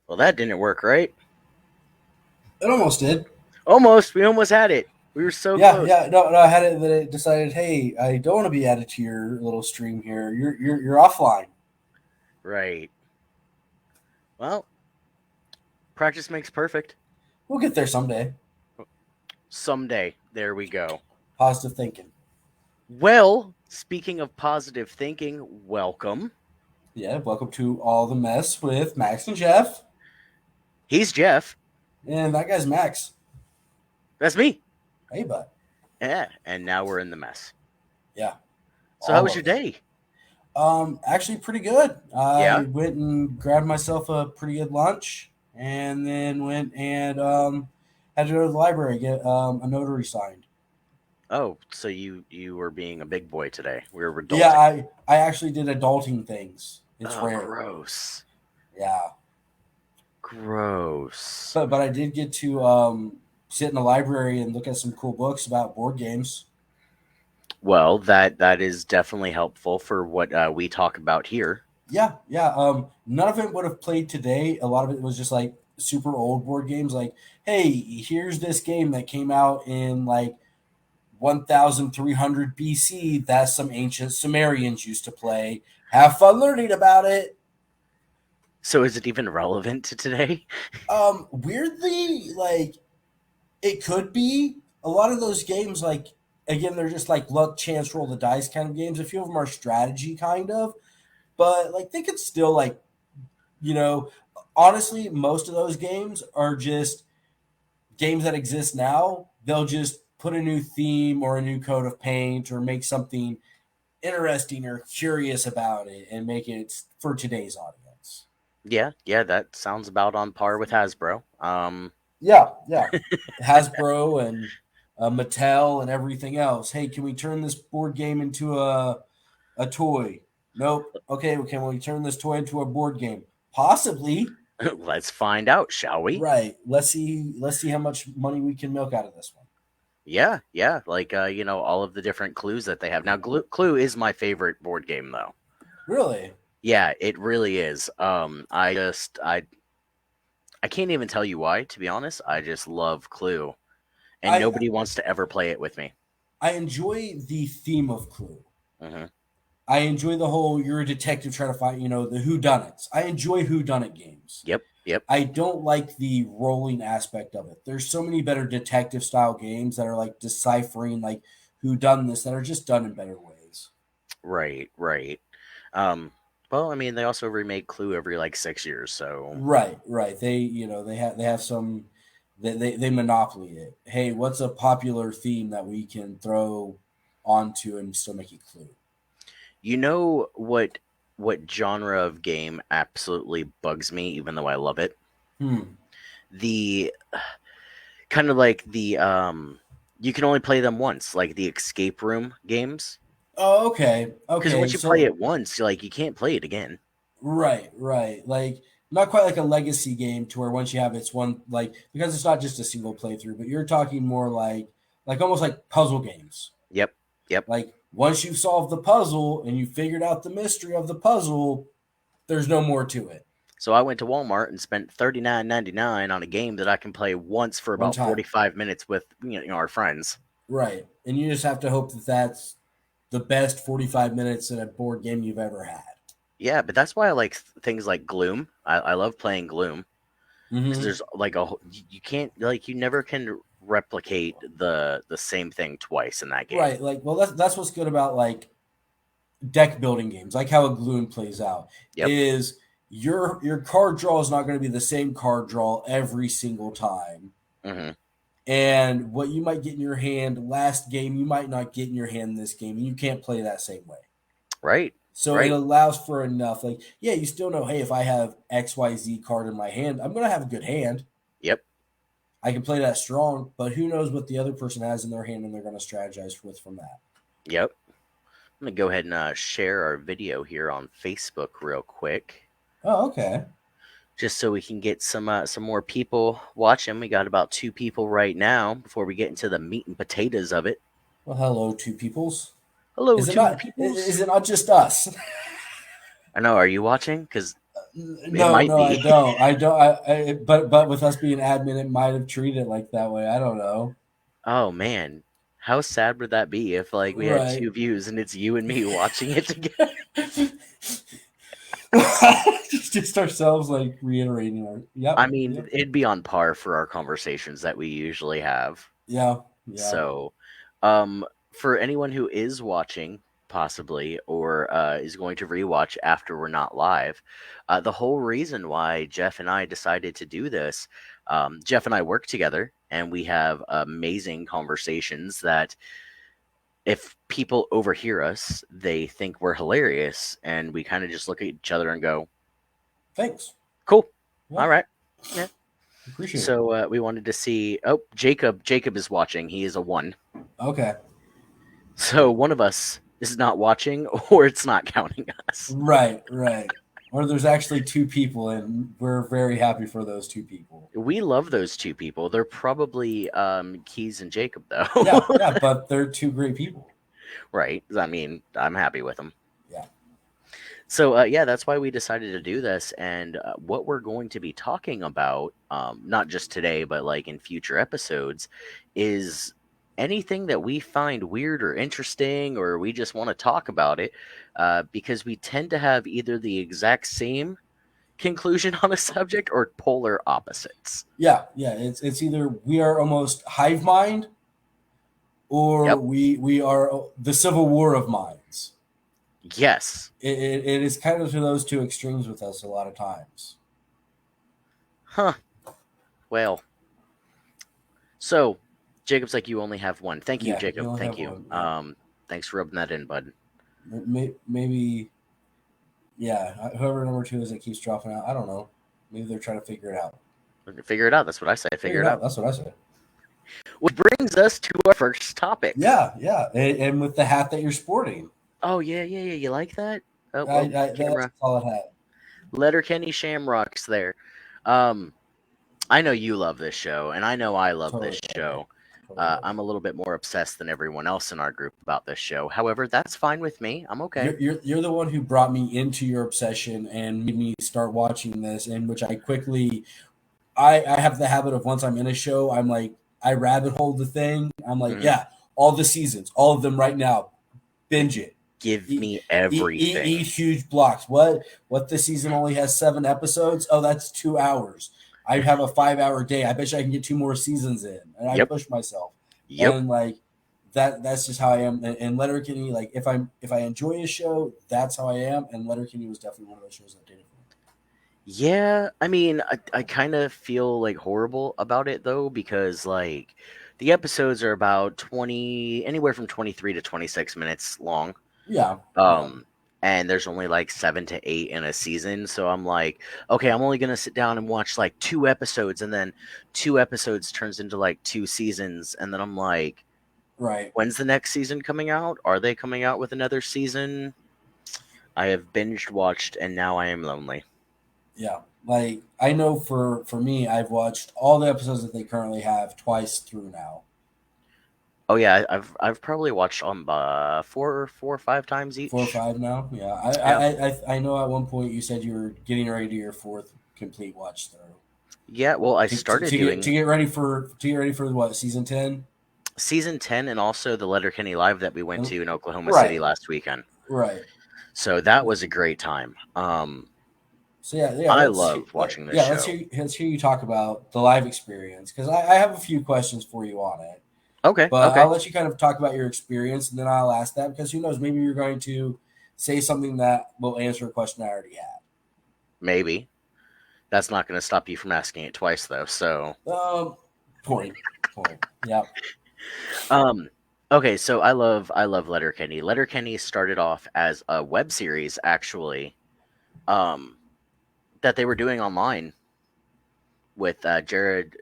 Well, that didn't work, right? It almost did. Almost. We almost had it. We were so Yeah, close. yeah. No, I had it that it decided, hey, I don't want to be added to your little stream here. You're offline. Right. Well, practice makes perfect. We'll get there someday. Someday. There we go. Positive thinking. Well, speaking of positive thinking, welcome. Yeah. Welcome to all the mess with Max and Jeff, He's Jeff. and that guy's Max. That's me. Hey, bud. Yeah. And now we're in the mess. Yeah, So, how all was your of it. day? Actually, pretty good. Yeah. I went and grabbed myself a pretty good lunch, and then went and had to go to the library get a notary signed. Oh, so you were being a big boy today. We were Yeah, adulting. I actually did adulting things. It's Oh, rare. gross. Yeah, Gross. but I did get to sit in the library and look at some cool books about board games. Well, that is definitely helpful for what we talk about here. Yeah, yeah. None of it would have played today. A lot of it was just like super old board games. Like, hey, here's this game that came out in like 1300 BC. That some ancient Sumerians used to play. Have fun learning about it. So, is it even relevant to today? Weirdly, like it could be a lot of those games. Like again, they're just like luck, chance, roll the dice kind of games. A few of them are strategy kind of, but like they could still like you know. Honestly, most of those games are just games that exist now. They'll just put a new theme or a new coat of paint or make something interesting or curious about it and make it for today's audience. Yeah, yeah, that sounds about on par with Hasbro. Yeah, yeah. Hasbro and Mattel and everything else. Hey, can we turn this board game into a toy? Nope. Okay, well, can we turn this toy into a board game? Possibly. Let's find out, shall we? Right. Let's see. Let's see how much money we can milk out of this one. Yeah, yeah, like all of the different clues that they have. Now, Clue is my favorite board game, though. Really? Yeah, it really is. I can't even tell you why, to be honest. I just love Clue, and I nobody wants to ever play it with me. I enjoy the theme of Clue. Hmm. I enjoy the whole you're a detective trying to find, the who done it. I enjoy who done it games. Yep, yep, I don't like the rolling aspect of it. There's so many better detective style games that are like deciphering like who done this that are just done in better ways. right, right. Um, well, I mean, they also remake Clue every like 6 years, so Right, right. They have some they monopoly it. Hey, what's a popular theme that we can throw onto and still make it Clue? you know what genre of game absolutely bugs me, even though I love it. Hmm. The kind of like the you can only play them once, like the escape room games. Oh, okay. Because Okay. once you play So it once, like you can't play it again. right, right. Like not quite like a legacy game to where once you have it's one like because it's not just a single playthrough, but you're talking more like almost like puzzle games. Yep, yep. Like once you've solved the puzzle and you figured out the mystery of the puzzle, there's no more to it. So I went to Walmart and spent $39.99 on a game that I can play once for One about time. 45 minutes with our friends. Right. And you just have to hope that that's the best 45 minutes in a board game you've ever had. Yeah, but that's why I like things like Gloom. I love playing Gloom because Mm-hmm. there's like you can't like you never can replicate the same thing twice in that game. Right. Like, well, that's what's good about like deck building games, like how a Gloom plays out, Yep. is your card draw is not going to be the same card draw every single time. Hmm. And what you might get in your hand last game, you might not get in your hand this game, and you can't play that same way. Right. So it Right. allows for enough. Like, yeah, you still know, hey, if I have XYZ card in my hand, I'm going to have a good hand. Yep. I can play that strong, but who knows what the other person has in their hand and they're going to strategize with from that. Yep. I'm gonna go ahead and share our video here on Facebook real quick, Oh, okay. just so we can get some more people watching. We got about 2 people right now before we get into the meat and potatoes of it. Well, hello, two peoples. Hello, Is it two not? peoples. Is it not just us? I know. Are you watching? Because It No, might no, I be. don't. I don't. But with us being admin, it might have treated it like that way. I don't know. Oh man, how sad would that be if like we had Right. two views and it's you and me watching it together? Just ourselves like reiterating our. I Yep. mean, Yep. it'd be on par for our conversations that we usually have. Yeah. Yeah. So, um, for anyone who is watching, possibly, or is going to rewatch after we're not live, the whole reason why Jeff and I decided to do this, Jeff and I work together, and we have amazing conversations that if people overhear us, they think we're hilarious, and we kind of just look at each other and go, Thanks. "Cool, all Yeah. right, yeah." Appreciate it. So we wanted to see. Oh, Jacob. Jacob is watching. He is a one. Okay. So one of us is not watching, or it's not counting us. Right. Right. Or there's actually two people, and we're very happy for those two people. We love those two people. They're probably Keys and Jacob, Yeah. though, Yeah. But they're two great people. right? I mean, I'm happy with them. Yeah. So yeah, that's why we decided to do this, and what we're going to be talking about, not just today, but like in future episodes, is anything that we find weird or interesting, or we just want to talk about it, because we tend to have either the exact same conclusion on a subject or polar opposites. Yeah. Yeah. It's either we are almost hive mind, or Yep. we are the civil war of minds. Yes. It is kind of to those two extremes with us a lot of times. Huh. Well, so Jacob's like, you only have one. Thank you, Yeah, you Jacob. only Thank have you. one. Yeah, Thanks for rubbing that in, bud. maybe. Yeah, whoever number two is that keeps dropping out. I don't know. Maybe they're trying to figure it out. Figure it out. That's what I say. Figure Figure it it out. out. That's what I said. Which brings us to our first topic. Yeah, yeah, and with the hat that you're sporting, Oh yeah, yeah, yeah. You like that? Oh, oh that's a camera. solid hat. Letterkenny Shamrocks there. Um, I know you love this show, and I know I love this Totally love it. show. Totally love I'm it. a little bit more obsessed than everyone else in our group about this show. However, that's fine with me. I'm okay. You're the one who brought me into your obsession and made me start watching this, and which I quickly I have the habit of once I'm in a show, I'm like I rabbit hole the thing. I'm like, Mhm. yeah, all the seasons, all of them right now, binge it. Give Eat, me eat everything. huge blocks. What this season only has 7 episodes? Oh, that's 2 hours. I have a 5 hour day. I bet you I can get two more seasons in, and I Yep. push myself. Yep. And like that's just how I am. And Letterkenny, like if I enjoy a show, that's how I am. And Letterkenny was definitely one of those shows that did it for me. Yeah, I mean, I kind of feel like horrible about it though because like the episodes are about 20 anywhere from 23 to 26 minutes long. Yeah, yeah, Um and there's only like 7 to 8 in a season, so I'm like, okay, I'm only going to sit down and watch like two episodes and then two episodes turns into like two seasons and then I'm like, right. when's the next season coming out? Are they coming out with another season? I have binged watched and now I am lonely. Yeah, like I know for me, I've watched all the episodes that they currently have twice through now. Oh yeah, I've probably watched four or five times 4 or each. 5 now. Yeah, Yeah, I know at one point you said you were getting ready to do your fourth complete watch through yeah. Well, I started to doing get ready for what season 10. season 10 and also the Letterkenny Live that we went to in Oklahoma City Right, last weekend. right. So that was a great time. So yeah, I love watching this show. let's hear you talk about the live experience because I have a few questions for you on it. Okay, But okay, I'll let you kind of talk about your experience, and then I'll ask that because who knows, maybe you're going to say something that will answer a question I already maybe that's not going to stop you from asking it twice though. So, had. Point. Yeah. um, okay. So I love Letterkenny. Letterkenny started off as a web series actually, um, that they were doing online with Jared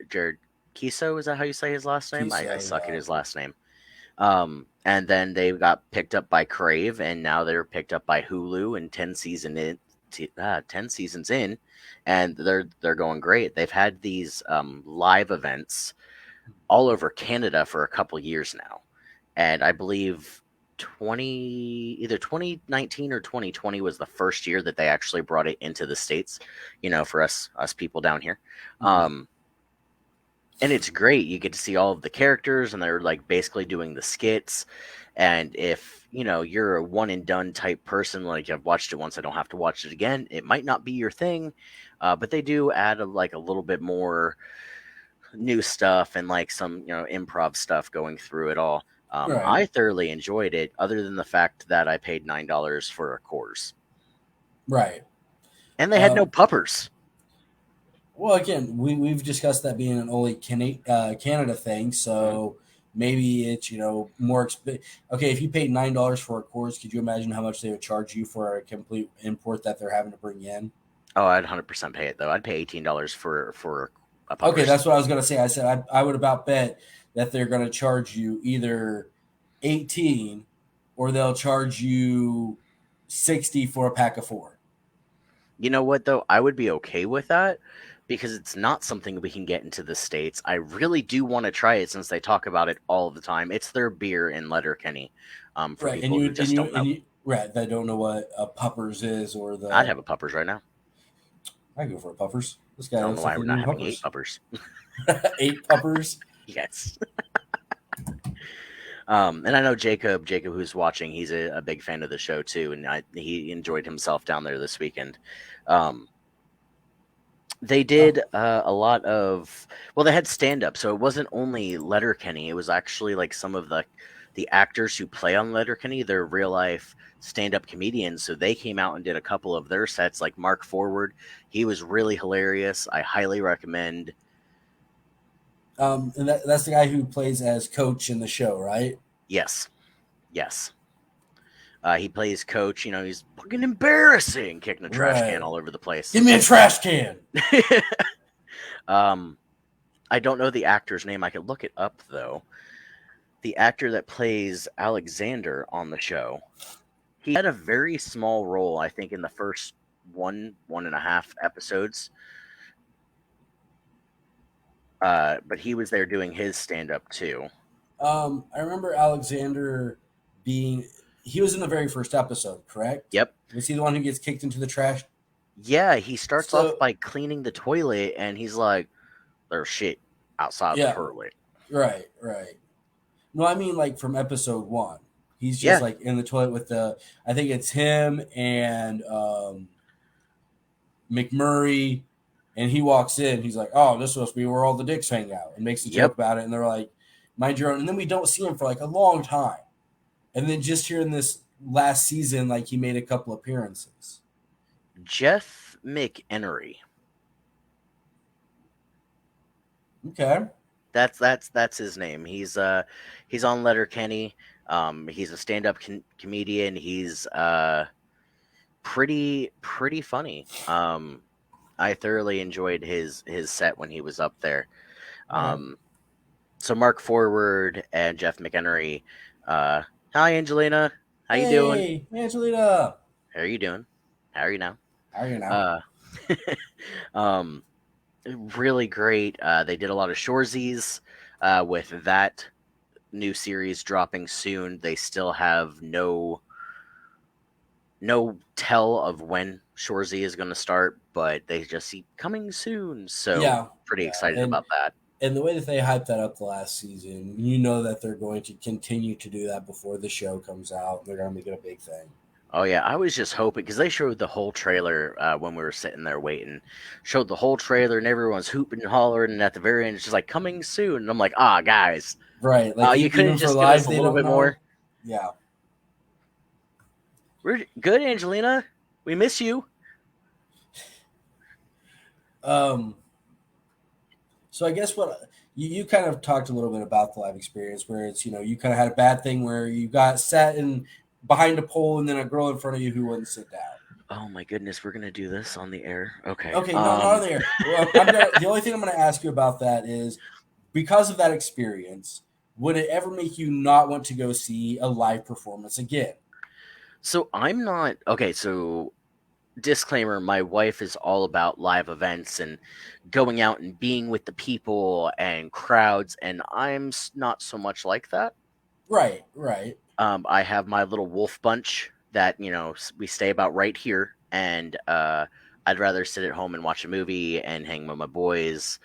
Kiso. Is that how you say his last name? I Kiso, suck at yeah. his last name. And then they got picked up by Crave, and now they're picked up by Hulu, and 10 seasons in, and they're going great. They've had these live events all over Canada for a couple years now, and I believe either 2019 or 2020 was the first year that they actually brought it into the states, for us people down here. Mhm. um and it's great. You get to see all of the characters, and they're like basically doing the skits. And if you're a one and done type person, like I've watched it once, I don't have to watch it again, it might not be your thing. But they do add like a little bit more new stuff and like some improv stuff going through it all. Right, I thoroughly enjoyed it, other than the fact that I paid $9 for a course, right. and they had no Um, puppers. well, again, we've discussed that being an only Canada thing, Mhm. so maybe it's more. Okay, if you paid $9 for a course, could you imagine how much they would charge you for a complete import that they're having to bring in? Oh, I'd 100% pay it though. I'd pay $18 for a Okay, puppers. that's what I was gonna say. I said I would about bet that they're gonna charge you either 18 or they'll charge you 60 for a pack of four. You know what though? I would be okay with that because it's not something we can get into the States. I really do want to try it since they talk about it all the time. It's their beer in Letterkenny. For Right, and people you who and just you don't and know. you right. They don't know what a puppers is or I'd the. have a puppers right now. I go for a puppers. This I guy don't know looks why like we're he's not eating having eight puppers. puppers. 8 puppers. Yes. And I know Jacob, who's watching, he's a big fan of the show too, and he enjoyed himself down there this weekend. Um, they Oh, did a lot of, well, they had stand up, so it wasn't only Letterkenny. It was actually like some of the actors who play on Letterkenny. They're real life stand up comedians, so they came out and did a couple of their sets. Like Mark Forward, he was really hilarious. I highly recommend. and that's the guy who plays as Coach in the show, right? Yes, yes. He plays coach. He's fucking embarrassing, kicking a trash can Right. all over the place. Give me a trash can. um, I don't know the actor's name. I could look it up though. The actor that plays Alexander on the show, he had a very small role, I think, in the first one and a half episodes. But he was there doing his stand up too. I remember Alexander being. He was in the very first episode, correct? Yep. Was he the one who gets kicked into the trash? Yeah, he starts off So by cleaning the toilet, and he's like, "There's shit outside the yeah, toilet." right, right. No, I mean like from episode one. He's just Yeah. like in the toilet with the. I think it's him and McMurray, and he walks in. He's like, "Oh, this must be where all the dicks hang out," and makes a joke Yep. about it. And they're like, "Mind your own." And then we don't see him for like a long time. And then just here in this last season, like he made a couple appearances. Jeff McEnery. Okay. That's his name. He's on Letterkenny. He's a stand-up comedian. He's pretty funny. I thoroughly enjoyed his set when he was up there. Okay. Um, so Mark Forward and Jeff McHenry. Hi Angelina, how you doing? Hey, Angelina. How are you doing? How are you now? How are you now? Uh, um, really great. They did a lot of shoresies with that new series dropping soon. They still have no tell of when Shorzy is going to start, but they just see coming soon. So Yeah, pretty yeah, excited about that. and the way that they hyped that up the last season, you know that they're going to continue to do that before the show comes out. They're going to make it a big thing. Oh yeah, I was just hoping because they showed the whole trailer when we were sitting there waiting. Showed the whole trailer and everyone's hooping and hollering, and at the very end, it's just like coming soon. And I'm like, guys, Right, like you couldn't even for just give us live, a they little don't bit know. more. Yeah. We're good, Angelina. We miss you. Um. So I guess what you kind of talked a little bit about the live experience, where it's you kind of had a bad thing where you got sat in behind a pole and then a girl in front of you who wouldn't sit down. Oh my goodness, we're gonna do this on the air. Okay. Okay, no, not there. Well, the only thing I'm gonna ask you about that is because of that experience, would it ever make you not want to go see a live performance again? So I'm not okay. So disclaimer: my wife is all about live events and going out and being with the people and crowds, and I'm not so much like that. Right, right. I have my little wolf bunch that we stay about right here, and I'd rather sit at home and watch a movie and hang with my boys.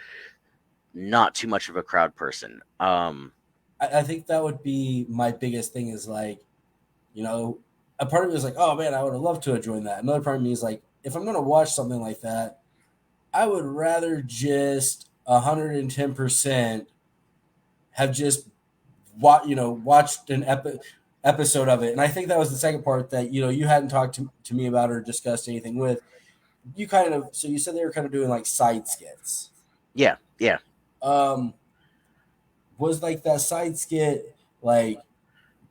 Not too much of a crowd person. I think that would be my biggest thing is like, you know, a part of me is like, oh man, I would have loved to have joined that. Another part of me is like, if I'm going to watch something like that, I would rather just 110% have just watched an episode of it. And I think that was the second part that you hadn't talked to me about or discussed anything with. You kind of so you said they were kind of doing like side skits. Yeah, yeah. Um, was like that side skit like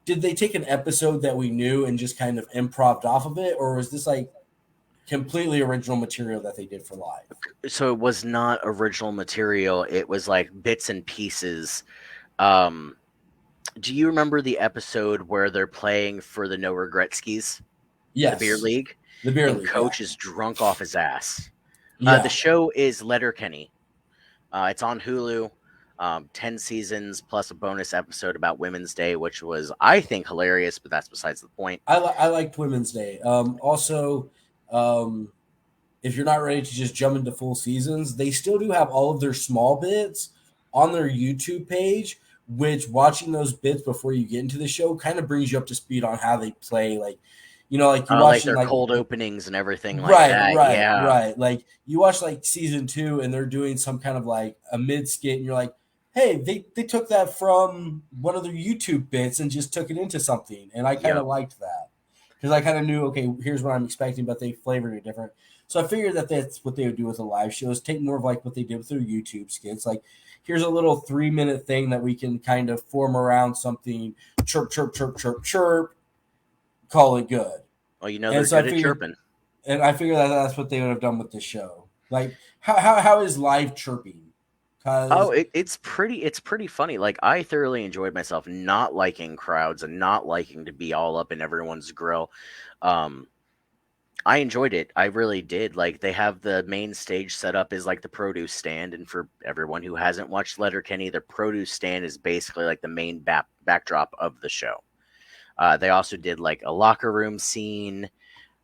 did they take an episode that we knew and just kind of improv off of it, or was this like completely original material that they did for live? So it was not original material. It was like bits and pieces. Um, do you remember the episode where they're playing for the No Regretskis, the beer Yes, league, the beer and league. Yeah, Coach is drunk off his ass? The yeah. show is Letterkenny. It's on Hulu. 10 seasons plus a bonus episode about Women's Day, which was, I think, hilarious, but that's besides the point. I liked Women's Day. Also, um, if you're not ready to just jump into full seasons, they still do have all of their small bits on their YouTube page, which watching those bits before you get into the show kind of brings you up to speed on how they play. Like, like you Like watching their like cold openings and everything like right, that. right, Yeah. right. Like you watch like season 2 and they're doing some kind of like a mid skit and you're like, hey, they took that from one of their YouTube bits and just took it into something. And I kind of Yep. liked that because I kind of knew, okay, here's what I'm expecting, but they flavored it different. So I figured that that's what they would do with the live shows, take more of like what they did with their YouTube skits. Like, here's a little 3-minute thing that we can kind of form around something, chirp, chirp, chirp, chirp, chirp, call it good. Well, you know And they're so good at chirping. I figured that that's what they would have done with the show. Like, how is live chirping? Oh, Because it's pretty funny. Like I thoroughly enjoyed myself not liking crowds and not liking to be all up in everyone's grill. Um, I enjoyed it. I really did. Like they have the main stage set up is like the produce stand, and for everyone who hasn't watched Letterkenny, the produce stand is basically like the main backdrop of the show. They also did like a locker room scene,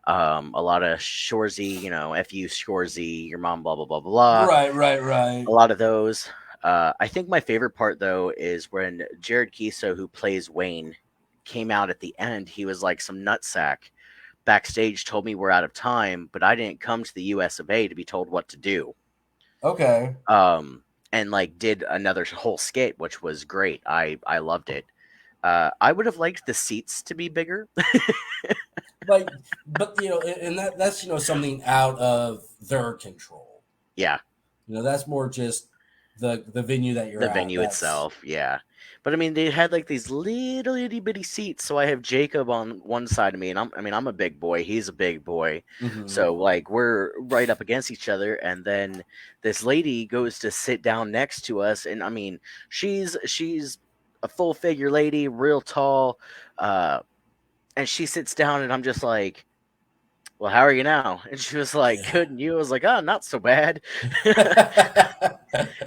a lot of Shorzy, fu Shorzy, your mom, blah blah blah blah blah. right, right, right. A lot of those. I think my favorite part though is when Jared Kiso, who plays Wayne, came out at the end. He was like some nutsack backstage told me we're out of time, but I didn't come to the US of A to be told what to do. Okay. And like did another whole skit, which was great. I loved it. I would have liked the seats to be bigger. Like, but and that's something out of their control. Yeah, That's more just the venue that you're the at. venue That's itself. Yeah, but I mean they had like these little itty bitty seats. So I have Jacob on one side of me, and I'm a big boy. He's a big boy. mhm. So like we're right up against each other, and then this lady goes to sit down next to us, and I mean she's a full figure lady, real tall, uh, and she sits down, and I'm just like, well, how are you now? And she was like, Yeah. good. And you? I was like, oh, not so bad.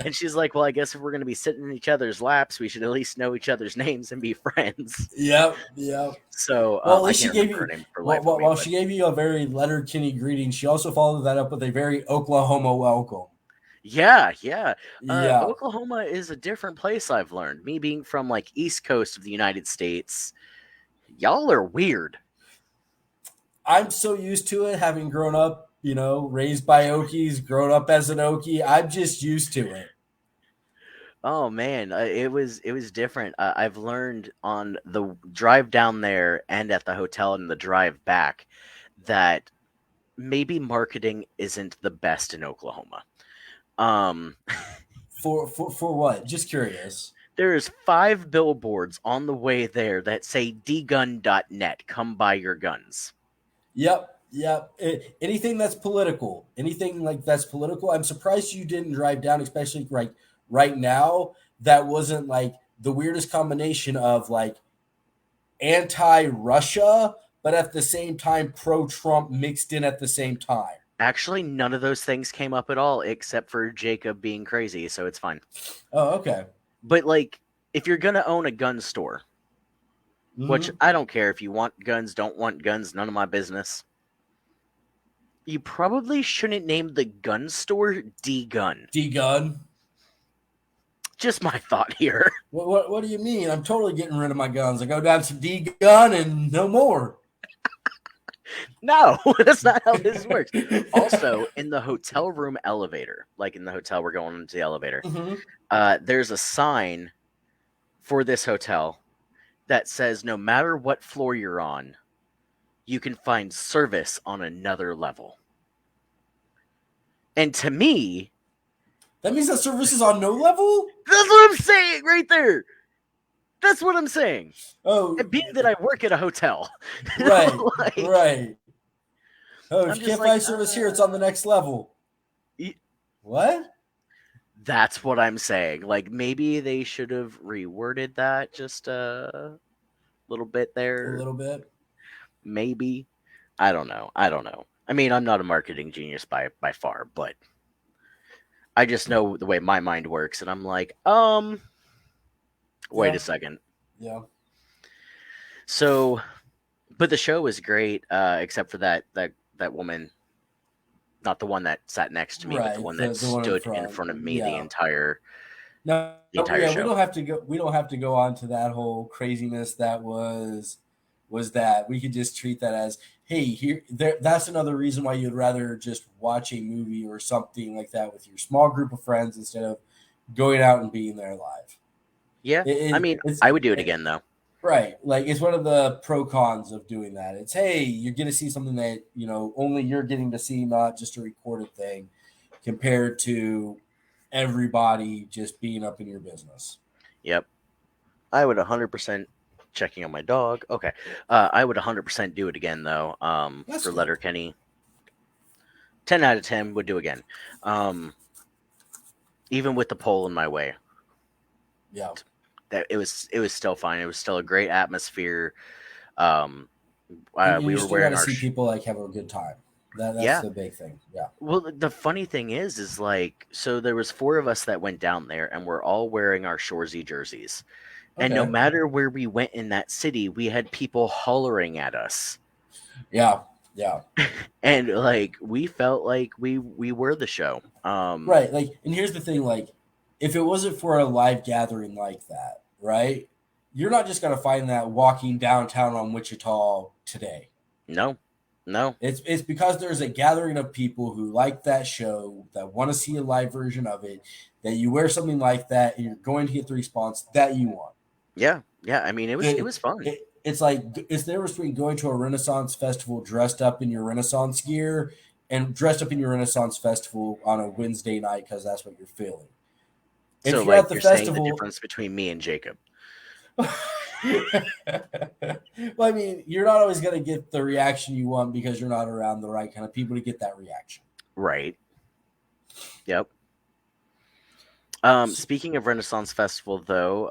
And she's like, well, I guess if we're going to be sitting in each other's laps, we should at least know each other's names and be friends. Yep, yep. So Well, at I least she can't gave remember her you. name for Well, life of me, while but she gave you a very Letterkenny greeting, she also followed that up with a very Oklahoma welcome. yeah, yeah. Yeah. Oklahoma is a different place. I've learned. Me being from like East Coast of the United States, y'all are weird. I'm so used to it, having grown up, raised by Okies, grown up as an Okie. I'm just used to it. Oh man, it was different. I've learned on the drive down there and at the hotel and the drive back that maybe marketing isn't the best in Oklahoma. Um, For what? Just curious. there's 5 billboards on the way there that say dgun.net. Come buy your guns. Yep, yep. Anything that's political, anything like that's political. I'm surprised you didn't drive down, especially right now. That wasn't like the weirdest combination of like anti-Russia, but at the same time pro-Trump mixed in at the same time. Actually, none of those things came up at all except for Jacob being crazy, so it's fine. Oh, okay. But like, if you're gonna own a gun store, which Mm-hmm. I don't care if you want guns, don't want guns, none of my business. You probably shouldn't name the gun store D Gun. D gun. Just my thought here. What do you mean? I'm totally getting rid of my guns. I go down to D gun and no more. No, that's not how this works. Also, in the hotel room elevator, like in the hotel we're going into the elevator, Mm-hmm. there's a sign for this hotel that says no matter what floor you're on, you can find service on another level. And to me, That means that service is on no level. that's what I'm saying right there. That's what I'm saying. Oh, And being that I work at a hotel, right, like right. Oh, if I'm you just can't like, find service here, it's on the next level. What? that's what I'm saying. Like maybe they should have reworded that just a little bit A there. little bit. Maybe. I don't know. I don't know. I mean, I'm not a marketing genius by far, but I just know the way my mind works, and I'm like, wait a Yeah, second. yeah. So, but the show was great, except for that woman, not the one that sat next to me, but the Right. one that The one in stood in front. front of me Yeah. No, the entire yeah, we show. don't have to go. We don't have to go on to that whole craziness that was that. We could just treat that as, hey, here. There. That's another reason why you'd rather just watch a movie or something like that with your small group of friends instead of going out and being there live. Yeah, I mean, It's I would do it again though. right. Like it's one of the pro cons of doing that. It's, hey, you're going to see something that only you're getting to see, not just a recorded thing, compared to everybody just being up in your business. Yep, I would 100% checking on my dog. Okay, I would 100% do it again though. That's For good. Letterkenny, 10 out of 10 would do again. Um, even with the pole in my way, Yeah. that it was still fine. It was still a great atmosphere. Um, And we you were still got wearing to our see people like have a good time. That's yeah. the big thing. Yeah. Well, the funny thing is like so there was four of us that went down there, and we're all wearing our Shoresy jerseys. And no Okay. matter where we went in that city, we had people hollering at us, Yeah. Yeah. and like we felt like we were the show. Right. Like, and here's the thing, like, if it wasn't for a live gathering like that, right? You're not just gonna find that walking downtown on Wichita today. No, no, It's because there's a gathering of people who like that show, that want to see a live version of it, that you wear something like that and you're going to get the response that you want. yeah, yeah. I mean, it was fun. It's like it's the difference between going to a Renaissance festival dressed up in your Renaissance gear and dressed up in your Renaissance festival on a Wednesday night because that's what you're feeling. So, If you're at like, the you're saying the festival, difference between me and Jacob, well, I mean, you're not always going to get the reaction you want because you're not around the right kind of people to get that reaction. right? Yep. So, Speaking of Renaissance Festival, though,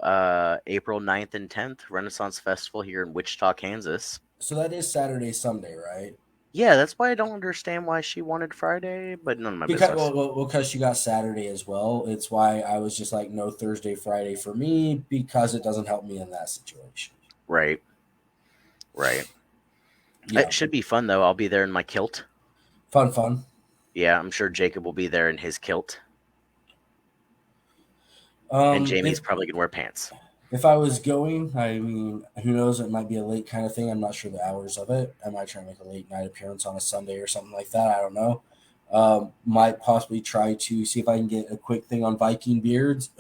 April 9th and 10th, Renaissance Festival here in Wichita, Kansas. so that is Saturday, Sunday, right? Yeah, that's why I don't understand why she wanted Friday, but none of my Because business. because you got Saturday as well. It's why I was just like no Thursday, Friday for me because it doesn't help me in that situation. Right, right. Yeah, It should be fun, though. I'll be there in my kilt. fun. Yeah, I'm sure Jacob will be there in his kilt, and If Jamie's probably going to wear pants. I was going, I mean, who knows? It might be a late kind of thing. I'm not sure the hours of it. I might try to make a late night appearance on a Sunday or something like that. I don't know. Might possibly try to see if I can get a quick thing on Viking beads,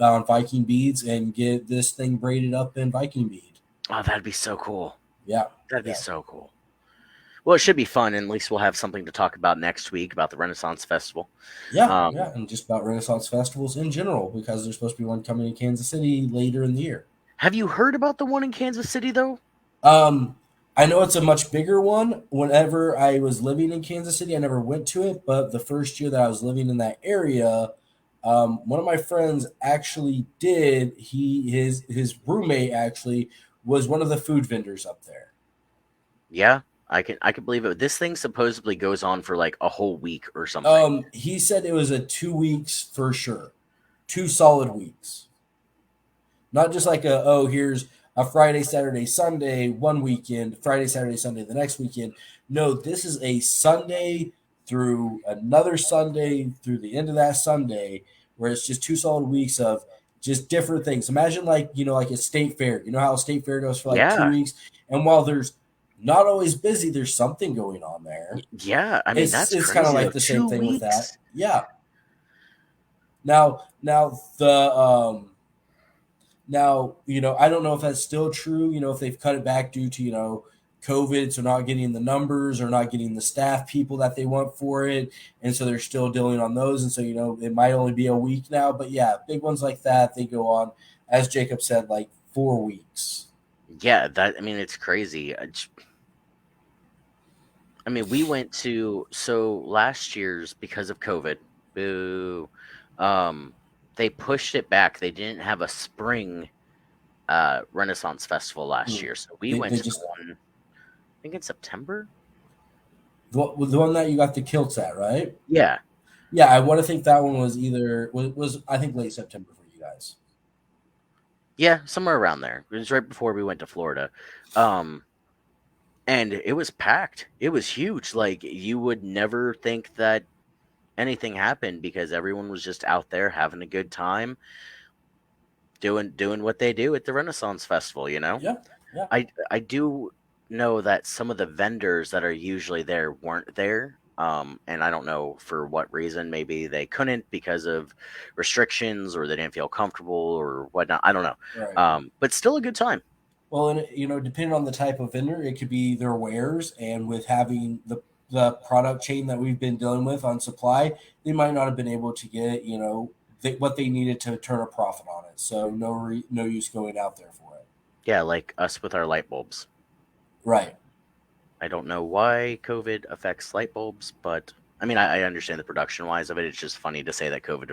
and get this thing braided up in Viking bead. Oh, that'd be so cool. Yeah, That'd be yeah. so cool. Well, it should be fun, and at least we'll have something to talk about next week about the Renaissance Festival. Yeah, Um, yeah, and just about Renaissance festivals in general because there's supposed to be one coming in Kansas City later in the year. have you heard about the one in Kansas City, though? Um, I know it's a much bigger one. Whenever I was living in Kansas City, I never went to it, but the first year that I was living in that area, one of my friends actually did. His roommate actually was one of the food vendors up there. Yeah, I can believe it. This thing supposedly goes on for like a whole week or something. He said it was a 2 weeks for sure, 2 solid weeks. Not just like a, oh, here's a Friday, Saturday, Sunday one weekend, Friday, Saturday, Sunday the next weekend. No, this is a Sunday through another Sunday through the end of that Sunday, where it's just 2 solid weeks of just different things. Imagine like like a state fair. You know how a state fair goes for like two Yeah. weeks, and while there's not always busy, there's something going on there. Yeah. I mean, It's that's it's kind of crazy like though. the same Two thing with that. weeks. Yeah. Now the now, I don't know if that's still true, if they've cut it back due to, COVID, so not getting the numbers or not getting the staff people that they want for it. And so they're still dealing on those. And so, it might only be a week now. But yeah, big ones like that, they go on, as Jacob said, like 4 weeks. Yeah. I mean, it's crazy. I mean, we went to, so last year's because of COVID, boo, um, they pushed it back. They didn't have a spring Renaissance Festival last Hmm. year. So we went They to the just, one, I think in September. the one that you got the kilts at, right? Yeah. Yeah, I want to think that one was was I think late September for you guys. Yeah, somewhere around there. It was right before we went to Florida. Um, and it was packed. It was huge. Like you would never think that anything happened because everyone was just out there having a good time doing what they do at the Renaissance Festival, you know? Yeah, yeah, I do know that some of the vendors that are usually there weren't there. And I don't know for what reason. Maybe they couldn't because of restrictions or they didn't feel comfortable or whatnot. I don't know. right. But still a good time. Well, and depending on the type of vendor, it could be their wares, and with having the product chain that we've been dealing with on supply, they might not have been able to get what they needed to turn a profit on it. So no use going out there for it. Yeah, like us with our light bulbs. Right, I don't know why COVID affects light bulbs, but I mean, I understand the production wise of it. It's just funny to say that COVID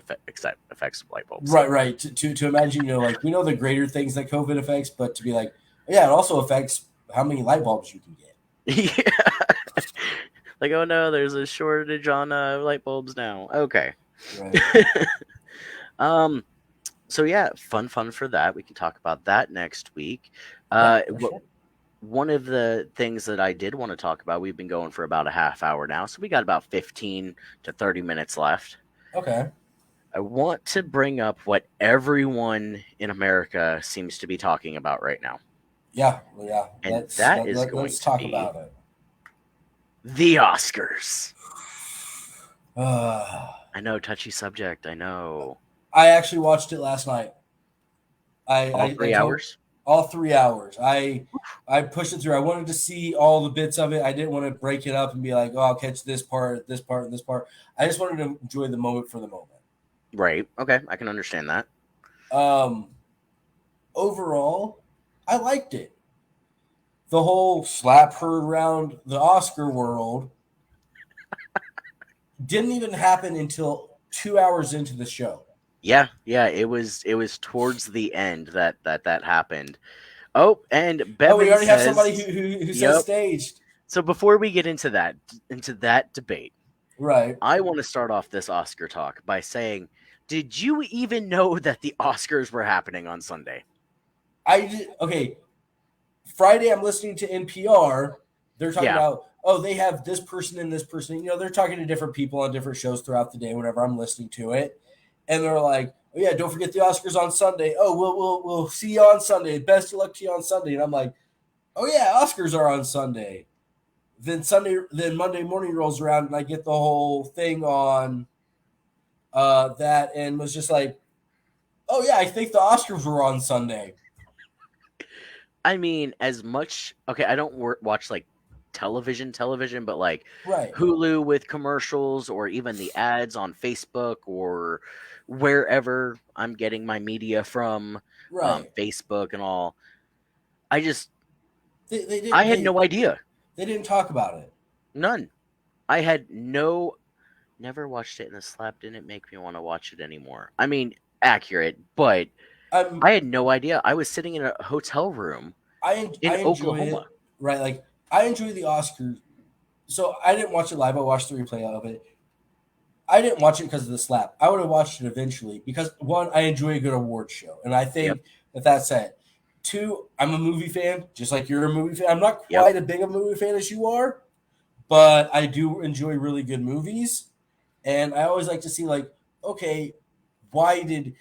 affects light bulbs. right. To imagine, like we know the greater things that COVID affects, but to be like, yeah, it also affects how many light bulbs you can get. Yeah. Like, oh no, there's a shortage on light bulbs now. Okay. Right. um. So yeah, fun for that. We can talk about that next week. Yeah, Uh, for what sure. one of the things that I did want to talk about, we've been going for about a half hour now, so we got about 15 to 30 minutes left. Okay. I want to bring up what everyone in America seems to be talking about right now, Yeah. Well, yeah. and that is going Let's to talk be about it. the Oscars. Uh, I know, touchy subject. I know. I actually watched it last night. All I three told hours? all 3 hours. I pushed it through. I wanted to see all the bits of it. I didn't want to break it up and be like, oh, I'll catch this part, this part, and this part. I just wanted to enjoy the moment for the moment. Right. Okay, I can understand that. Um, Overall, I liked it. The whole slap heard around the Oscar world didn't even happen until 2 hours into the show. Yeah, yeah, it was towards the end that happened. Oh, and Oh, we Bevan already have somebody says, who says "Yep." staged. So before we get into that debate, Right. I want to start off this Oscar talk by saying, did you even know that the Oscars were happening on Sunday? Okay. Friday, I'm listening to NPR. They're talking Yeah, about, oh, they have this person and this person. They're talking to different people on different shows throughout the day. Whenever I'm listening to it, and they're like, oh yeah, don't forget the Oscars on Sunday. Oh, we'll see you on Sunday. Best of luck to you on Sunday. And I'm like, oh yeah, Oscars are on Sunday. Then Monday morning rolls around, and I get the whole thing on that, and was just like, oh yeah, I think the Oscars were on Sunday. I mean, as much okay, I don't watch like television, but like Right. Hulu with commercials or even the ads on Facebook or wherever I'm getting my media from, Right. Facebook and all. I just They I didn't had no idea, they didn't talk about it. none. I had no never watched it, and the slap didn't make me want to watch it anymore. I mean, accurate, but I'm I had no idea. I was sitting in a hotel room I in enjoy Oklahoma. it. Right. Like I enjoy the Oscars. So I didn't watch it live. I watched the replay of it. I didn't watch it because of the slap. I would have watched it eventually because one, I enjoy a good award show, and I Yep. think that's it. Two, I'm a movie fan, just like you're a movie fan. I'm not Yep. quite a big a movie fan as you are, but I do enjoy really good movies. And I always like to see, like, okay, why did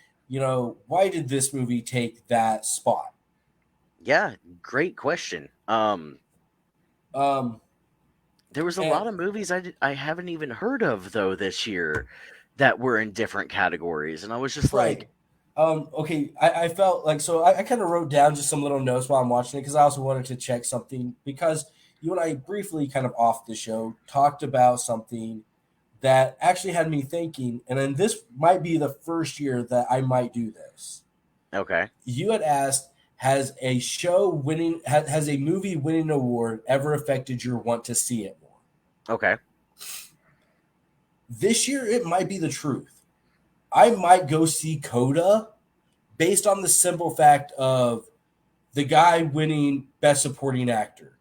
why did this movie take that spot? Yeah, great question. Um, There was a and lot of movies I haven't even heard of though this year that were in different categories, and I was just right. like, Okay, I felt like so I kind of wrote down just some little notes while I'm watching it because I also wanted to check something because you and I briefly kind of off the show talked about something that actually had me thinking, and then this might be the first year that I might do this. okay, You had asked, has a movie winning an award ever affected your want to see it more? okay, This year, it might be the truth. I might go see Coda based on the simple fact of the guy winning Best Supporting Actor,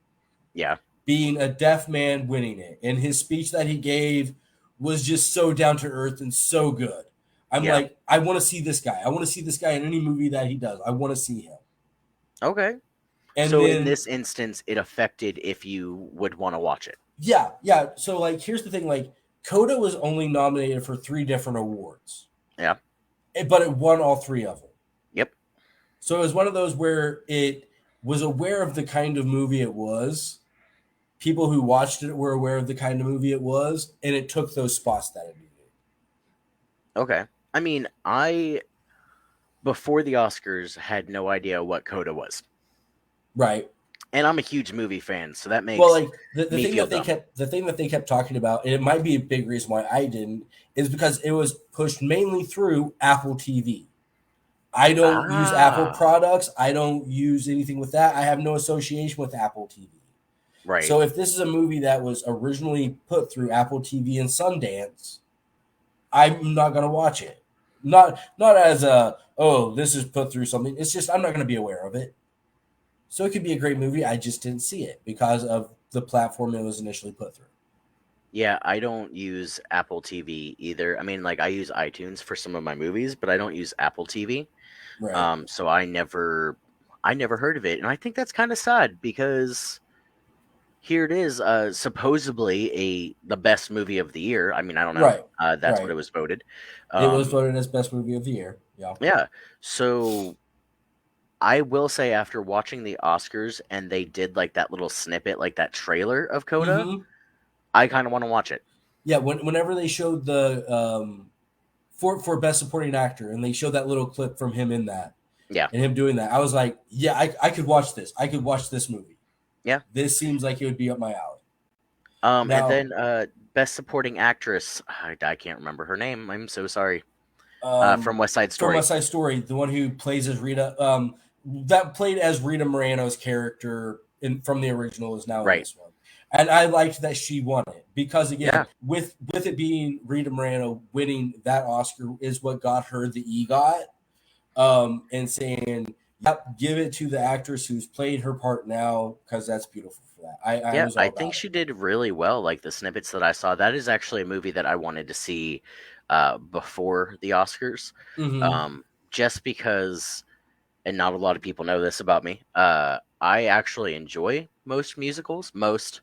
yeah, being a deaf man winning it, and his speech that he gave was just so down to earth and so good. I'm yeah, like, I want to see this guy. I want to see this guy in any movie that he does. I want to see him. okay. And So in then, this instance, it affected if you would want to watch it. yeah, yeah. So, like, here's the thing: like, Coda was only nominated for three different awards, Yeah, but it won all three of them. yep, So it was one of those where it was aware of the kind of movie it was. People who watched it were aware of the kind of movie it was, and it took those spots that it needed. okay. I mean, I before the Oscars had no idea what Coda was, Right. and I'm a huge movie fan, so that Well, makes like the me thing feel that they dumb. kept the thing that they kept talking about, and it might be a big reason why I didn't, is because it was pushed mainly through Apple TV. I don't use Apple Ah, products. I don't use anything with that. I have no association with Apple TV. right. So if this is a movie that was originally put through Apple TV and Sundance, I'm not gonna watch it. Not as a, oh, this is put through something. It's just I'm not gonna be aware of it. So it could be a great movie. I just didn't see it because of the platform it was initially put through. Yeah, I don't use Apple TV either. I mean, like I use iTunes for some of my movies, but I don't use Apple TV. Right. So I never heard of it, and I think that's kind of sad because here it is, supposedly the best movie of the year. I mean, I don't know. Right. That's what Right. it was voted. It was Um, voted as best movie of the year. Yeah. yeah. So I will say, after watching the Oscars and they did like that little snippet, like that trailer of Coda, Mm-hmm. I kind of want to watch it. Yeah. Whenever they showed the for best supporting actor, and they showed that little clip from him in that Yeah. and him doing that, I was like, yeah, I could watch this. I could watch this movie. Yeah. This seems like it would be up my alley. And Now, then best supporting actress, I can't remember her name. I'm so sorry. From um, West Side from Story. West Side Story, the one who plays as Rita, that played as Rita Moreno's character from the original is now in Right. this one, and I liked that she won it because again, Yeah. with it being Rita Moreno winning that Oscar is what got her the EGOT, and saying, "Yep, give it to the actress who's played her part now because that's beautiful for that." I Yeah, was I all think about she it. did really well. Like the snippets that I saw, that is actually a movie that I wanted to see before the Oscars. Mm-hmm. Um, just because, and not a lot of people know this about me, I actually enjoy most musicals. Most,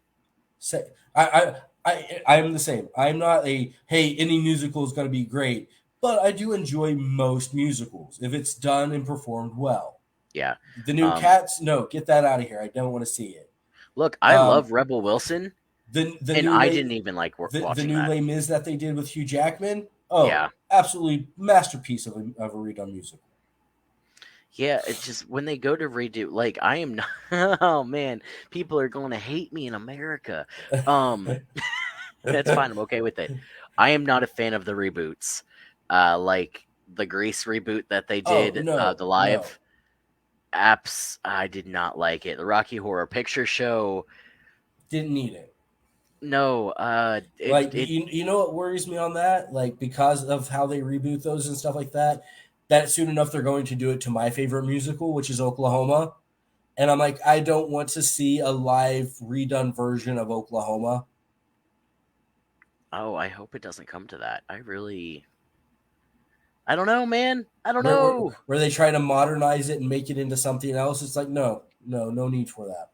Say, I'm the same. I'm not a hey, any musical is going to be great, but I do enjoy most musicals if it's done and performed well. yeah. The new Um, Cats, no, get that out of here. I don't want to see it. Look, I Um, love Rebel Wilson, the and new I late didn't even like the watching new that. Les Mis that they did with Hugh Jackman. Yeah. Oh, absolutely masterpiece of a redone musical. Yeah, it's just when they go to redo, like I am not. Oh man, people are going to hate me in America. Um, that's fine. I'm okay with it. I am not a fan of the reboots. Like the Grease reboot that they Oh did, no, the no, live apps. I did not like it. The Rocky Horror Picture Show. didn't need it. No, Like it. you know what worries me on that? Like because of how they reboot those and stuff like that, that soon enough they're going to do it to my favorite musical, which is Oklahoma. And I'm like, I don't want to see a live redone version of Oklahoma. Oh, I hope it doesn't come to that. I don't know, man. I don't Where, where, know. where they try to modernize it and make it into something else. It's like, no, no need for that.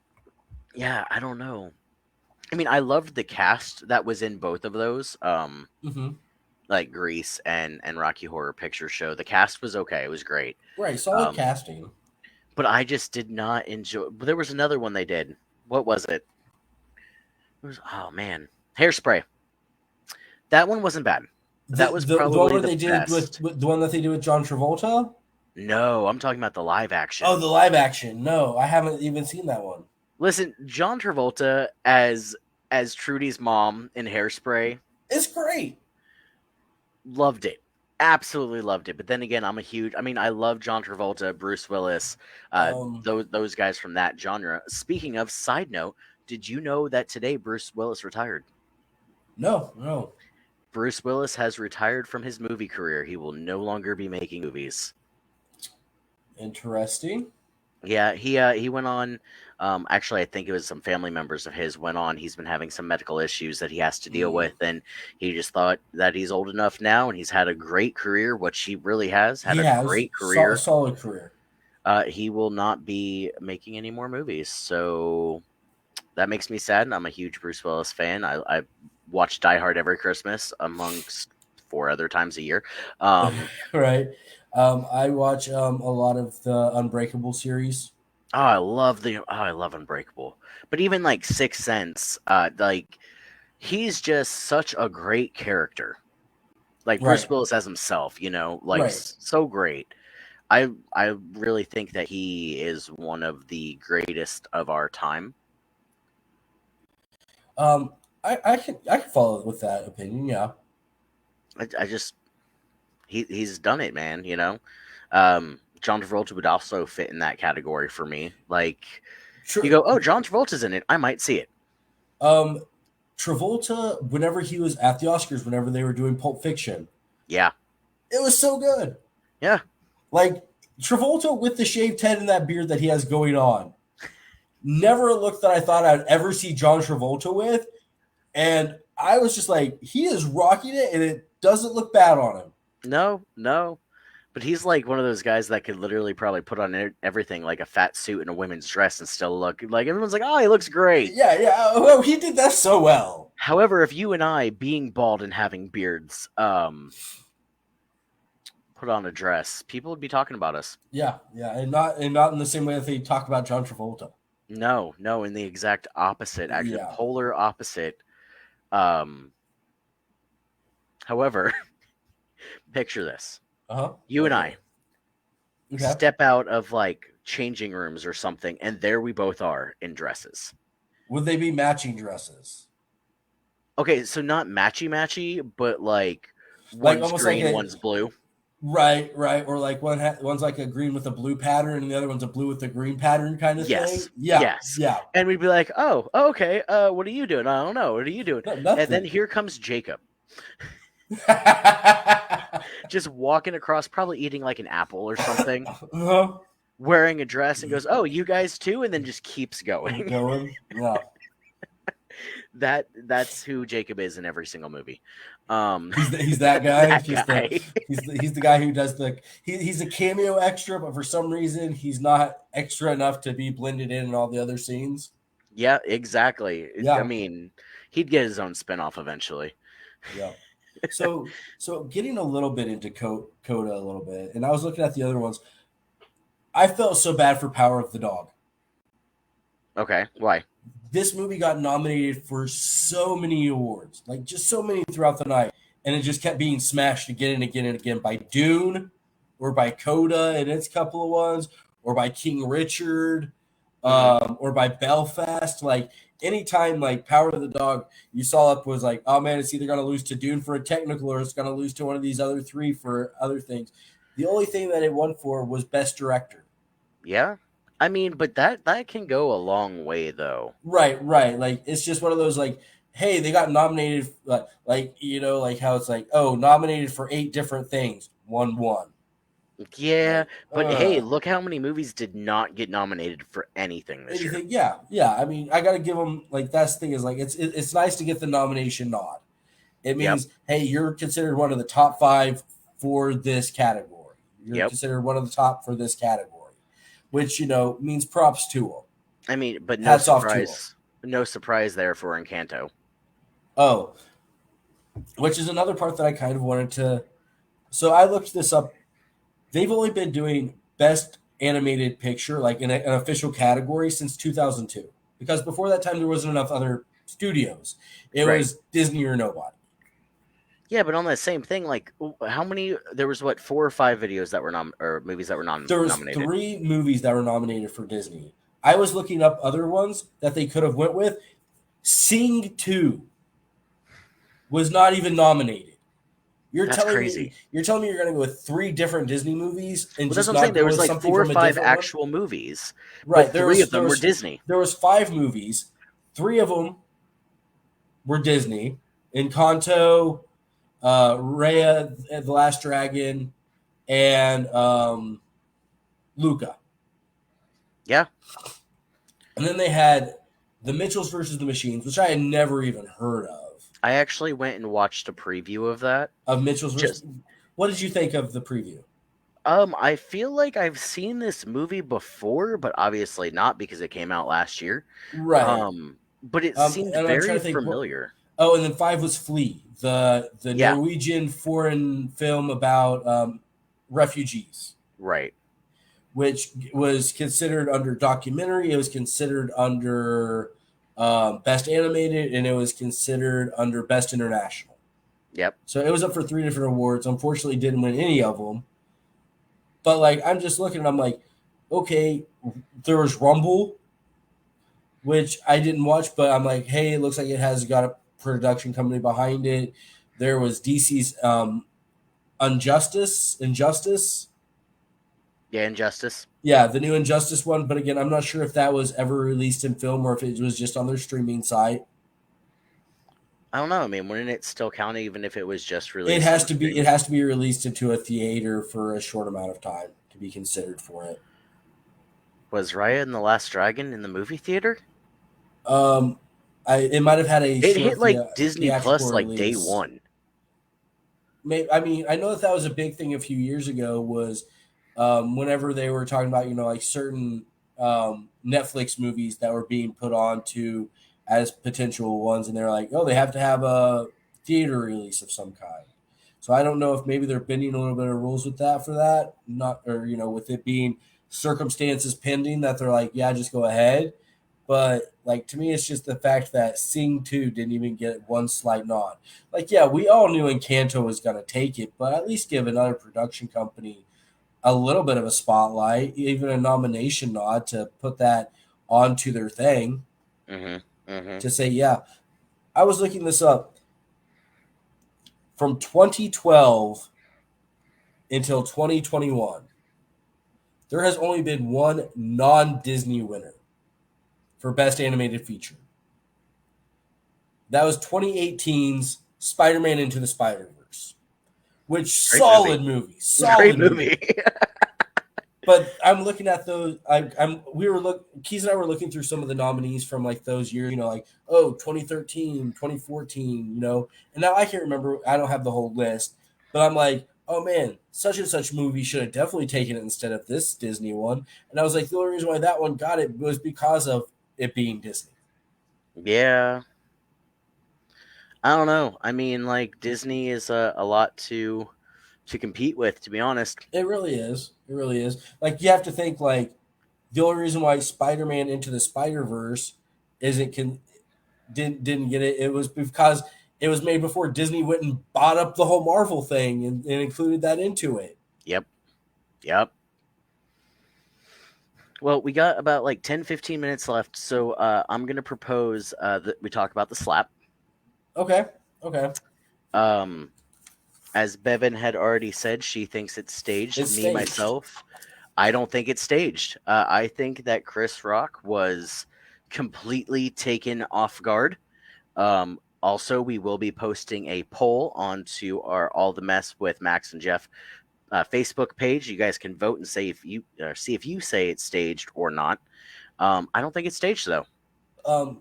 Yeah, I don't know. I mean, I loved the cast that was in both of those. Hmm. Like Grease and Rocky Horror Picture Show. The cast was okay. It was great. Right, solid Um, casting. but I just did not enjoy. There was another one they did. What was it? It was, oh man, Hairspray. That one wasn't bad. That was The one probably where the they did best. with the one that they did with John Travolta. No, I'm talking about the live Oh, action. the live action. No, I haven't even seen that one. Listen, John Travolta as Trudy's mom in Hairspray, It's great. loved it. Absolutely loved it. But then again, I'm a huge. I mean, I love John Travolta, Bruce Willis, Um, those guys from that genre. Speaking of, side note, did you know that today Bruce Willis retired? no, no. Bruce Willis has retired from his movie career. He will no longer be making movies. Interesting. Yeah, he went on. Actually, I think it was some family members of his went on. He's been having some medical issues that he has to deal Mm. with, and he just thought that he's old enough now, and he's had a great career, which he really has had He a has great career. solid career. He will not be making any more movies, so that makes me sad. I'm a huge Bruce Willis fan. I watch Die Hard every Christmas, amongst four other times a year. Um, Right. I watch a lot of the Unbreakable series. I love Unbreakable, but even like Sixth Sense, like he's just such a great character. Like Right. Bruce Willis as himself, like Right. so great. I really think that he is one of the greatest of our time. Um, I can follow with that opinion. Yeah. I just he's done it, man. John Travolta would also fit in that category for me. Like you Tr- go, oh, John Travolta's in it, I might see it. um, Travolta, whenever he was at the Oscars, whenever they were doing Pulp Fiction, Yeah, it was so good. yeah. Like Travolta with the shaved head and that beard that he has going on. Never a look that I thought I'd ever see John Travolta with. And I was just like, he is rocking it and it doesn't look bad on him. No, no. But he's like one of those guys that could literally probably put on everything like a fat suit and a women's dress and still look like everyone's like, oh, he looks great. Yeah, yeah. Oh, he did that so well. However, if you and I, being bald and having beards, put on a dress, people would be talking about us. Yeah, yeah. And not in the same way that they talk about John Travolta. No, no, in the exact opposite, actually, Yeah. polar opposite. Um, however, picture this: Uh-huh. you and I Okay. step out of like changing rooms or something, and there we both are in dresses. Would they be matching dresses? Okay, so not matchy matchy, but like Like one's almost like green, a one's blue. right, right, or like one's like a green with a blue pattern, and the other one's a blue with a green pattern kind of thing. Yes, Yeah, yes. yeah. And we'd be like, oh, okay, what are you doing? I don't know. What are you doing? No, And then nothing. here comes Jacob, just walking across, probably eating like an apple or something, Uh-huh. wearing a dress, and goes, oh, you guys too? And then just keeps Keep going. going. Yeah. That's who Jacob is in every single movie. He's that guy. That guy. He's the guy who does he's a cameo extra, but for some reason he's not extra enough to be blended in all the other scenes. Yeah, exactly. I Yeah, mean, he'd get his own spinoff eventually. yeah. So getting a little bit into Coda a little bit, and I was looking at the other ones. I felt so bad for Power of the Dog. Okay, why? This movie got nominated for so many awards, like just so many throughout the night, and it just kept being smashed again and again and again by Dune, or by Coda and its couple of ones, or by King Richard, Hmm. or by Belfast. Like anytime, like Power of the Dog, you saw it was like, oh man, it's either going to lose to Dune for a technical, or it's going to lose to one of these other three for other things. The only thing that it won for was Best Director. Yeah. I mean, but that can go a long way though. Right, right. Like it's just one of those like, hey, they got nominated, like like how it's like, oh, nominated for 8 different things, won. Yeah, Like, but hey, look how many movies did not get nominated for anything this year. anything, yeah, yeah. I mean, I got to give them like that's the thing is like it's nice to get the nomination nod. It Yep. means hey, you're considered one of the top 5 for this category. You're Yep. considered one of the top for this category, which means props to them. I mean, but Hats off to them. no surprise there for Encanto. Oh, which is another part that I kind of wanted to. So I looked this up. They've only been doing best animated picture, like in an official category, since 2002. Because before that time, there wasn't enough other studios. It Right. was Disney or nobody. Yeah, but on that same thing, like how many? There was what 4 or 5 videos that were or movies that were There was nominated. 3 movies that were nominated for Disney. I was looking up other ones that they could have went with. Sing 2 was not even nominated. That's crazy. You're telling me you're going to go with 3 different Disney movies and Well, that's just what I'm saying. not There go was with like something four or from a five different one? actual movies, but Right. three of them were Disney. There was 5 movies. 3 of them were Disney. Encanto, Raya, the Last Dragon, and Luca. Yeah, And then they had the Mitchells versus the Machines, which I had never even heard I actually went and watched a preview of that. of Mitchell's versus. Just What did you think of the preview? I feel like I've seen this movie before, but obviously not because it came out last year. Right. But it seemed And I'm trying very to think. familiar. Oh, and then 5 was Flea, the Yeah, Norwegian foreign film about refugees, right. which was considered under documentary. It was considered under best animated, and it was considered under best international. Yep. So it was up for 3 different awards. Unfortunately, didn't win any of them. But like, I'm just looking, and I'm like, okay, there was Rumble, which I didn't watch, but I'm like, hey, it looks like it has got a production company behind it. There was DC's Injustice. Yeah, Injustice. Yeah, the new Injustice one. But again, I'm not sure if that was ever released in film or if it was just on their streaming site. I don't know. I mean, wouldn't it still count even if it was just It released has on to be. It streaming? has to be released into a theater for a short amount of time to be considered for it. Was Raya and the Last Dragon in the movie theater? Um, it might have had a It hit short like Disney theatrical Plus like day release. one. I mean, I know that was a big thing a few years ago. Was whenever they were talking about like certain Netflix movies that were being put on to as potential ones, and they're like, oh, they have to have a theater release of some kind. So I don't know if maybe they're bending a little bit of rules with that for that, not or with it being circumstances pending that they're like, yeah, just go ahead. But like to me, it's just the fact that Sing 2 didn't even get one slight nod. Like, yeah, we all knew Encanto was gonna take it, but at least give another production company a little bit of a spotlight, even a nomination nod to put that onto their thing Mm-hmm. Mm-hmm. to say, yeah, I was looking this up from 2012 until 2021. There has only been one non-Disney winner for Best Animated Feature. That was 2018's Spider-Man Into the Spider-Verse, which Great movie. Great solid movie. movie. But I'm looking at those. Keys and I were looking through some of the nominees from like those years. Like 2013, 2014. And now I can't remember. I don't have the whole list, but I'm like, oh man, such and such movie should have definitely taken it instead of this Disney one. And I was like, the only reason why that one got it was because of it being Disney. Yeah. I don't know. I mean, like Disney is a lot to compete with, to be honest. It really is. It really is. Like you have to think like the only reason why Spider-Man Into the Spider-Verse isn't didn't get it. It was because it was made before Disney went and bought up the whole Marvel thing and included that into it. Yep. Yep. Well, we got about like 10-15 minutes left, so I'm going to propose that we talk about the slap. Okay. Okay. Um, as Bevan had already said, she thinks it's staged. It's Me, staged. myself, I don't think it's staged. I think that Chris Rock was completely taken off guard. Also, we will be posting a poll onto our All the Mess with Max and Jeff Facebook page. You guys can vote and say if you see if you say it's staged or not. I don't think it's staged though. Um,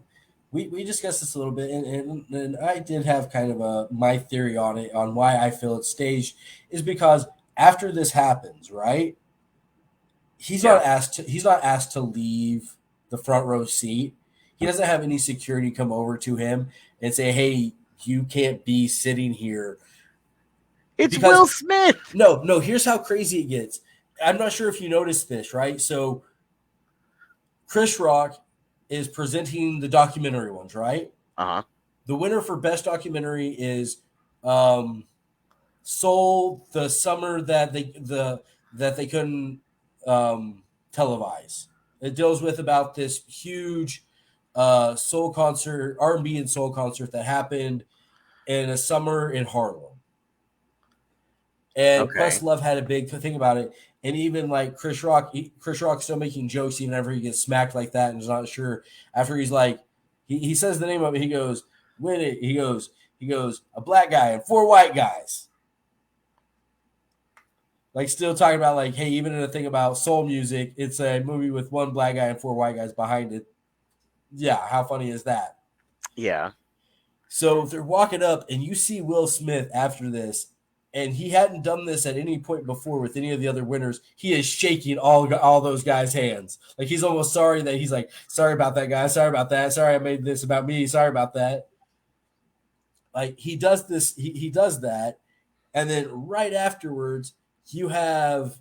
we discussed this a little bit, and I did have kind of my theory on it, on why I feel it's staged, is because after this happens, right? Yeah. He's not asked to leave the front row seat. He doesn't have any security come over to him and say, "Hey, you can't be sitting here." It's Because Will Smith. no, here's how crazy it gets. I'm not sure if you noticed this, right? So Chris Rock is presenting the documentary ones, right? Uh-huh. The winner for best documentary is um, Soul, the summer that they couldn't televise. It deals with about this huge soul concert, R&B and soul concert that happened in a summer in Harlem. And Okay. Questlove had a big thing about it. And even like Chris Rock's still making jokes even whenever he gets smacked like that and is not sure. After he's like, he says the name of it. He goes, "Win it." He goes, "A black guy and four white guys." Like still talking about like, hey, even in a thing about soul music, it's a movie with one black guy and four white guys behind it. Yeah, how funny is that? Yeah. So if they're walking up and you see Will Smith after this, and he hadn't done this at any point before with any of the other winners, he is shaking all those guys' hands. Like he's almost sorry that he's like, sorry about that, guy. Sorry about that. Sorry I made this about me. Sorry about that. Like he does this, he does that. And then right afterwards, you have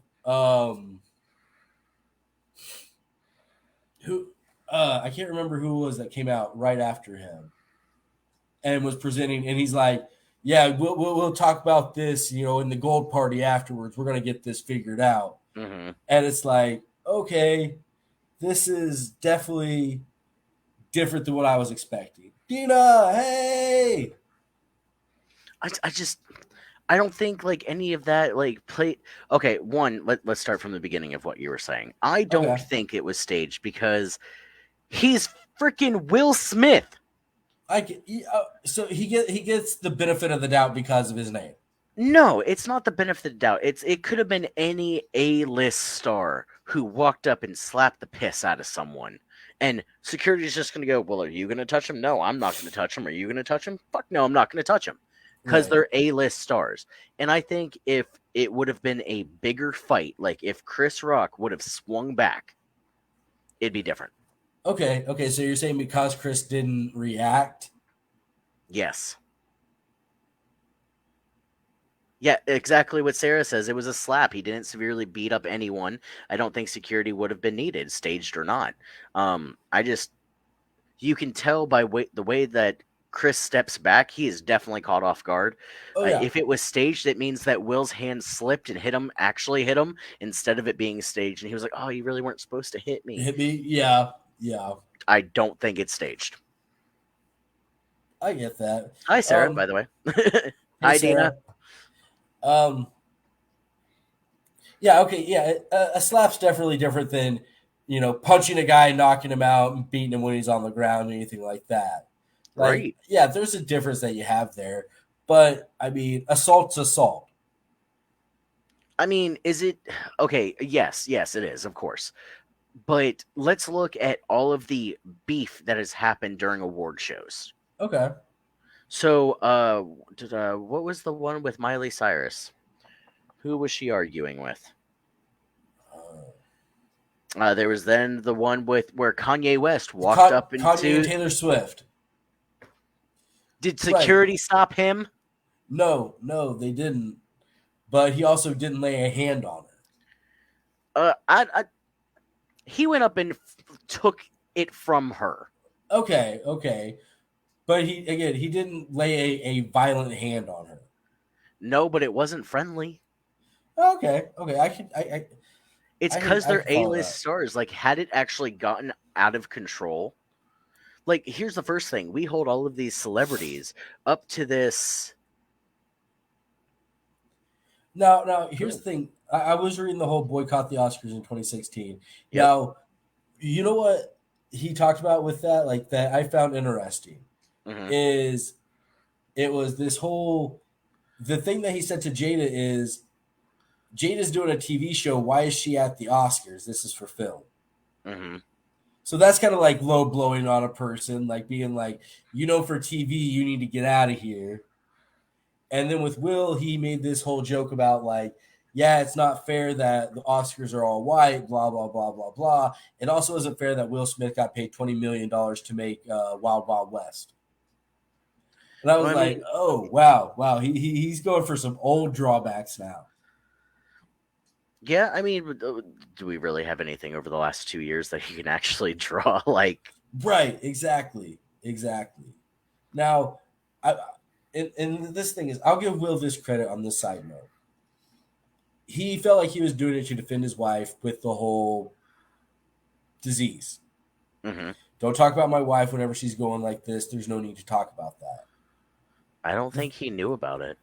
who I can't remember who it was that came out right after him and was presenting, and he's like, "Yeah, we'll talk about this, you know, in the gold party afterwards. We're gonna get this figured out." Mm-hmm. And it's like, okay, this is definitely different than what I was expecting. Dina, hey, I just I don't think like any of that like play. Okay, let's start from the beginning of what you were saying. I don't okay, think it was staged because he's freaking Will Smith. so he gets the benefit of the doubt because of his name. No, it's not the benefit of the doubt. It could have been any A-list star who walked up and slapped the piss out of someone. And security's just going to go, "Well, are you going to touch him? No, I'm not going to touch him. Are you going to touch him? Fuck no, I'm not going to touch him." Cuz Right. they're A-list stars. And I think if it would have been a bigger fight, like if Chris Rock would have swung back, it'd be different. Okay. Okay. So you're saying because Chris didn't react? Yes. Yeah, exactly what Sarah says. It was a slap. He didn't severely beat up anyone. I don't think security would have been needed, staged or not. I just you can tell by the way that Chris steps back, he is definitely caught off guard. Oh yeah. If it was staged, it means that Will's hand slipped and actually hit him, instead of it being staged. And he was like, "Oh, you really weren't supposed to hit me." Hit me. Yeah. Yeah. I don't think it's staged. I get that. Hi, Sarah, by the way. Hey Hi, Dina. Sarah. Um, yeah, okay, yeah. A slap's definitely different than punching a guy, knocking him out, and beating him when he's on the ground, or anything like that. Like, Right. yeah, there's a difference that you have there, but I mean, assault's assault. I mean, is it okay? Yes, it is, of course. But let's look at all of the beef that has happened during award shows. Okay. So, what was the one with Miley Cyrus? Who was she arguing with? Uh, There was then the one with where Kanye West walked up Kanye and into. Taylor Swift. Did Right. security stop him? No, no, they didn't. But he also didn't lay a hand on her. He went up and took it from her. Okay, okay. But he didn't lay a violent hand on her. No, but it wasn't friendly. Okay, okay. It's because I they're can A follow list that. stars. Like, had it actually gotten out of control, like, here's the first thing: we hold all of these celebrities up to this. Now here's Oh, the thing. I was reading the whole boycott the Oscars in 2016. yep. Now, you know what he talked about with that, like that I found interesting Hmm. is it was this whole the thing that he said to Jada is Jada's doing a TV show. Why is she at the Oscars? This is for film. Hmm. So that's kind of like low blowing on a person, like being like, for TV, you need to get out of here. And then with Will, he made this whole joke about like, yeah, it's not fair that the Oscars are all white, blah blah blah blah blah. It also isn't fair that Will Smith got paid $20 million to make Wild Wild West. And I Well, was I like, mean, oh wow, wow, he's going for some old drawbacks now. yeah, I mean, do we really have anything over the last 2 years that he can actually draw? Like, Right, exactly, exactly. Now, I and this thing is, I'll give Will this credit on this side note. He felt like he was doing it to defend his wife with the whole disease. mhm. Don't talk about my wife whenever she's going like this. There's no need to talk about that. I don't think he knew about it.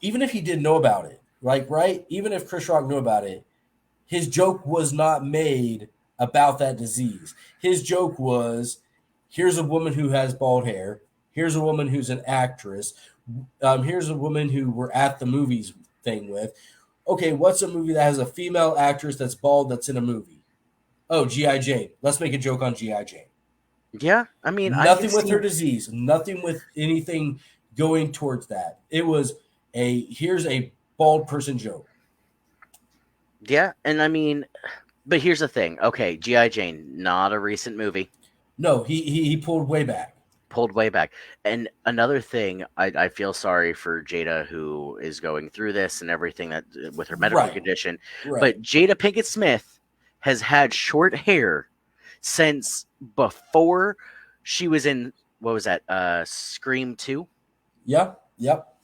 Even if he did know about it, like, right? Even if Chris Rock knew about it, his joke was not made about that disease. His joke was, here's a woman who has bald hair. Here's a woman who's an actress. Here's a woman who we're at the movies thing with. Okay, what's a movie that has a female actress that's bald that's in a movie? Oh, G.I. Jane. Let's make a joke on G.I. Jane. Yeah, I mean, I can Nothing with see. her disease, nothing with anything going towards that. It was here's a bald person joke. Yeah, and I mean, but here's the thing. Okay, GI Jane, not a recent movie, No, he pulled way back. pulled way back. And another thing, I feel sorry for Jada who is going through this and everything that with her medical Right, condition. right. But Jada Pinkett Smith has had short hair since before she was in what was that? Scream 2. Yep, yep.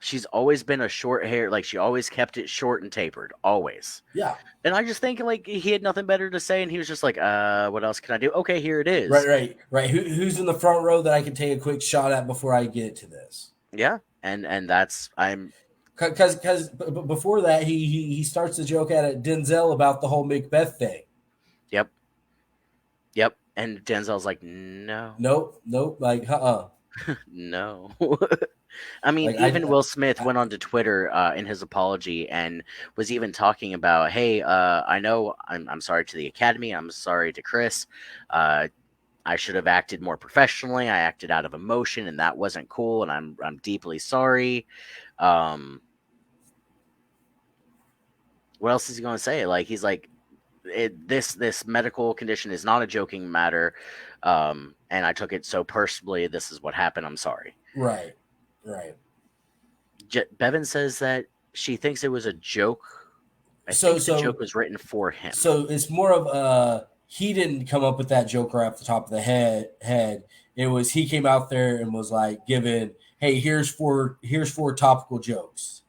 She's always been a short hair, like she always kept it short and tapered, always. Yeah. And I just think like he had nothing better to say, and he was just like, what else can I do? Okay, here it Right, is. right, right. Who's in the front row that I can take a quick shot at before I get to this? Yeah, and that's I'm Because before that, he starts the joke at Denzel about the whole Macbeth thing. yep, yep. And Denzel's like, no, Nope, nope. Like, no. I mean, like even Will Smith I went onto Twitter in his apology and was even talking about, hey, I know I'm sorry to the Academy, I'm sorry to Chris. Uh, I should have acted more professionally. I acted out of emotion, and that wasn't cool. And I'm deeply sorry. Um, what else is he going to say? Like he's like, this medical condition is not a joking matter, and I took it so personally. This is what happened. I'm sorry. right, right. Bevan says that she thinks it was a joke. I So think the joke so was written for him. so it's more of he didn't come up with that joke right off the top of the head. It was he came out there and was like given, hey, here's four topical jokes.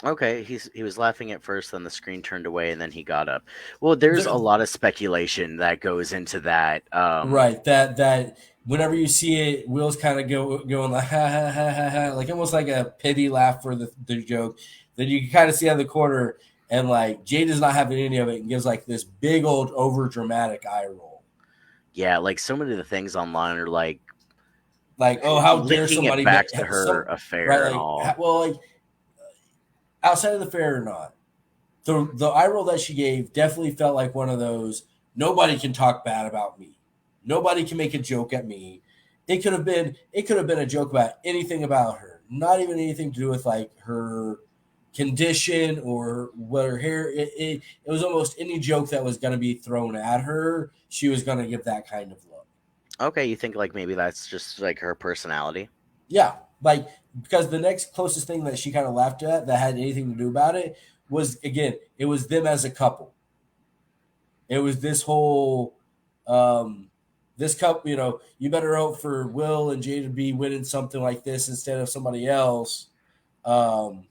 Okay, he was laughing at first, then the screen turned away, and then he got up. Well, there's a The, lot of speculation that goes into that. right, that whenever you see it, Will's kind of going like ha ha ha ha ha, like almost like a pity laugh for the joke. Then you can kind of see out of the corner, and like Jay does not have any of it, and gives like this big old over dramatic eye roll. Yeah, like so many of the things online are like Like, oh, how dare linking it somebody back make to her some right? affair and Like, all. well, like outside of the fair or not, the eye roll that she gave definitely felt like one of those. Nobody can talk bad about me. Nobody can make a joke at me. It could have been a joke about anything about her, not even anything to do with like her condition or what her hair. It was almost any joke that was going to be thrown at her. She was going to give that kind of look. Okay, you think like maybe that's just like her personality? Yeah, like because the next closest thing that she kind of laughed at that had anything to do about it was again, it was them as a couple. It was this whole this couple, you better hope for Will and Jay to be winning something like this instead of somebody else. Um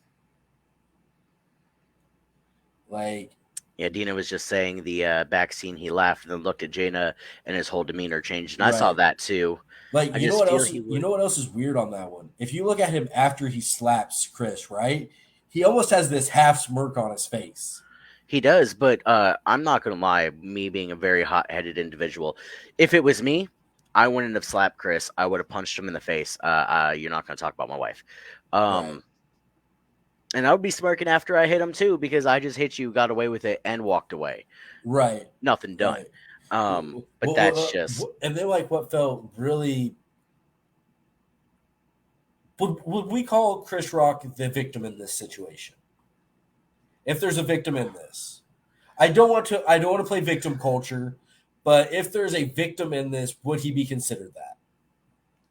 like Yeah, Dina was just saying the back scene. He laughed and then looked at Jaina, and his whole demeanor changed. And I saw right. that too. Like I just feel he you would. know what else is weird on that one? If you look at him after he slaps Chris, right? He almost has this half smirk on his face. He does, but I'm not gonna lie. Me being a very hot-headed individual, if it was me, I wouldn't have slapped Chris. I would have punched him in the face. You're not gonna talk about my wife. Right. Um, And I would be smirking after I hit him too, because I just hit you, got away with it, and walked away. Right, Nothing done. right. But that's just And then like what felt really would we call Chris Rock the victim in this situation? If there's a victim in this, I don't want to play victim culture, but if there's a victim in this, would he be considered that?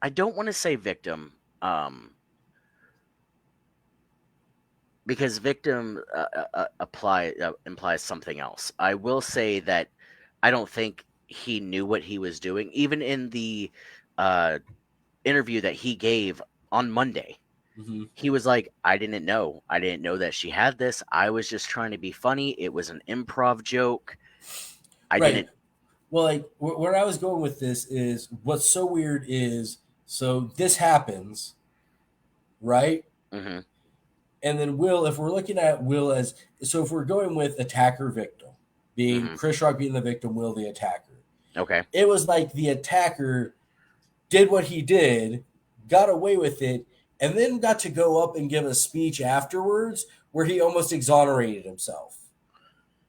I don't want to say victim, because victim implies something else. I will say that I don't think he knew what he was doing, even in the uh, interview that he gave on Monday. Mm-hmm. He was like, I didn't know. I didn't know that she had this. I was just trying to be funny. It was an improv joke. I Right. didn't. Well, like where I was going with this is what's so weird is so this happens, right? Hmm. And then Will, if we're looking at Will as so, if we're going with attacker victim, being Hmm. Chris Rock being the victim, Will the attacker, Okay. it was like the attacker did what he did, got away with it, and then got to go up and give a speech afterwards where he almost exonerated himself I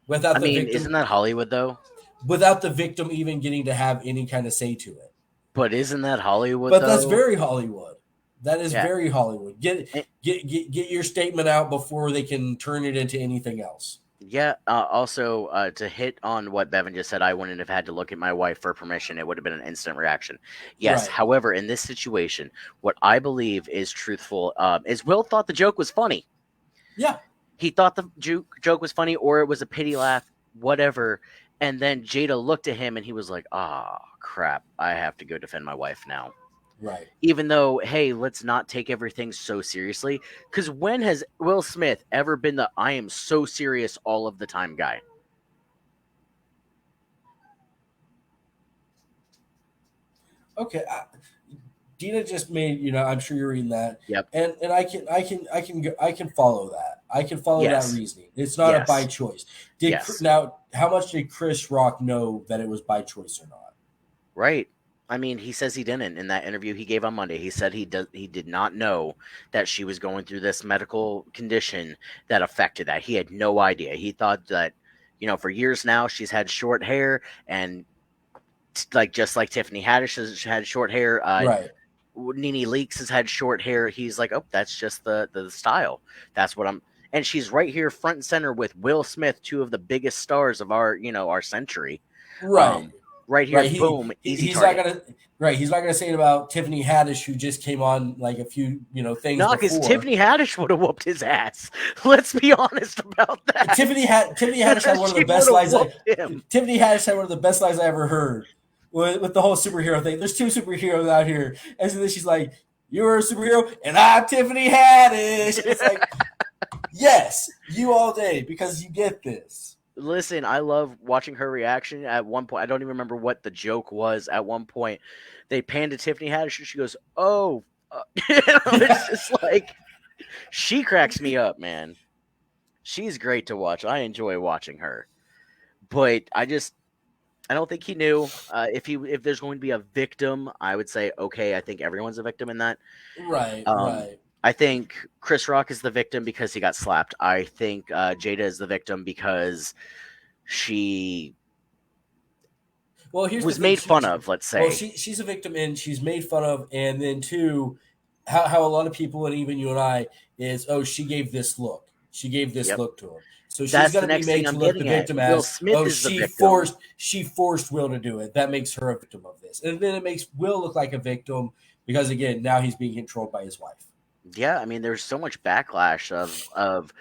without the mean, isn't victim that Hollywood though? even getting to have any kind of say to it. But isn't that Hollywood But that's though? very Hollywood. That is Yeah. very Hollywood. Get your statement out before they can turn it into anything else. Yeah. Also, to hit on what Bevan just said, I wouldn't have had to look at my wife for permission. It would have been an instant reaction. Yes. Right. However, in this situation, what I believe is truthful is Will thought the joke was funny. Yeah. He thought the joke was funny, or it was a pity laugh, whatever. And then Jada looked at him and he was like, "Ah, crap! I have to go defend my wife now." Right. Even though, hey, let's not take everything so seriously. Because when has Will Smith ever been the "I am so serious all of the time" guy? Okay. Dina just made, I'm sure you're reading that. Yep. And I can follow that. I can follow that Yes. reasoning. It's not a by Yes. choice. Yes. Now how much did Chris Rock know that it was by choice or not? Right. I mean, he says he didn't in that interview he gave on Monday. He said he did not know that she was going through this medical condition that affected that. He had no idea. He thought that, for years now she's had short hair, and like just like Tiffany Haddish has had short hair, Right. Nene Leakes has had short hair. He's like, "Oh, that's just the style. That's what I'm." And she's right here front and center with Will Smith, two of the biggest stars of our century. Right. Um, right here, Right. boom, easy He's not target. gonna He's not gonna say it about Tiffany Haddish who just came on like a few things No, because before. Tiffany Haddish would have whooped his ass. Let's be honest about that. Tiffany Haddish had one of the She would best have lines. whooped him. Tiffany Haddish had one of the best lines I ever heard with the whole superhero thing. There's two superheroes out here, and so then she's like, "You're a superhero, and I'm Tiffany Haddish." And it's like, yes, you all day because you get this. Listen, I love watching her reaction. At one point, I don't even remember what the joke was. At one point, they panned to Tiffany Haddish, and she goes, "Oh," it's just like she cracks me up, man. She's great to watch. I enjoy watching her, but I don't think he knew. If there's going to be a victim, I would say okay. I think everyone's a victim in that. Right, Um, right. I think Chris Rock is the victim because he got slapped. I think Jada is the victim because she Well, here's the was thing. made fun of. Let's say. She's a victim and she's made fun of, and then two, how a lot of people and even you and I is, oh, she gave this look. She gave this Yep. look to him. So she's That's going the to be next thing made to I'm look the getting at. victim Will as, Smith oh, is the victim. she forced Will to do it. That makes her a victim of this, and then it makes Will look like a victim because again now he's being controlled by his wife. Yeah, I mean, there's so much backlash of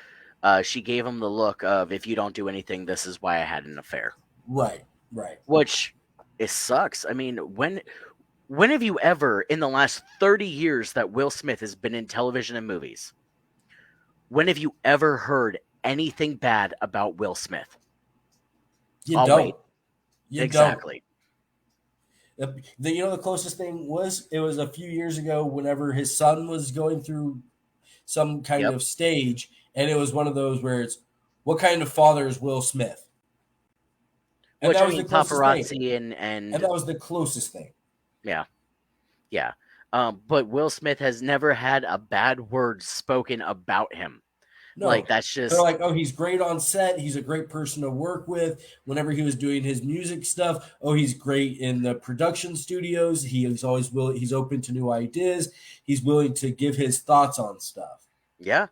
she gave him the look of if you don't do anything, this is why I had an affair, Right, right. which it sucks. I mean, when have you ever in the last 30 years that Will Smith has been in television and movies? When have you ever heard anything bad about Will Smith? You I'll don't. wait. You don't. Exactly. The closest thing was it was a few years ago whenever his son was going through some kind Yep. of stage, and it was one of those where it's what kind of father is Will Smith, and Which that I was the mean, closest thing, paparazzi and and and that was the closest thing. yeah, yeah. But Will Smith has never had a bad word spoken about him. Like No, that's they're just like, oh, he's great on set. He's a great person to work with. Whenever he was doing his music stuff, oh, he's great in the production studios. He's always willing. He's open to new ideas. He's willing to give his thoughts on stuff. yeah,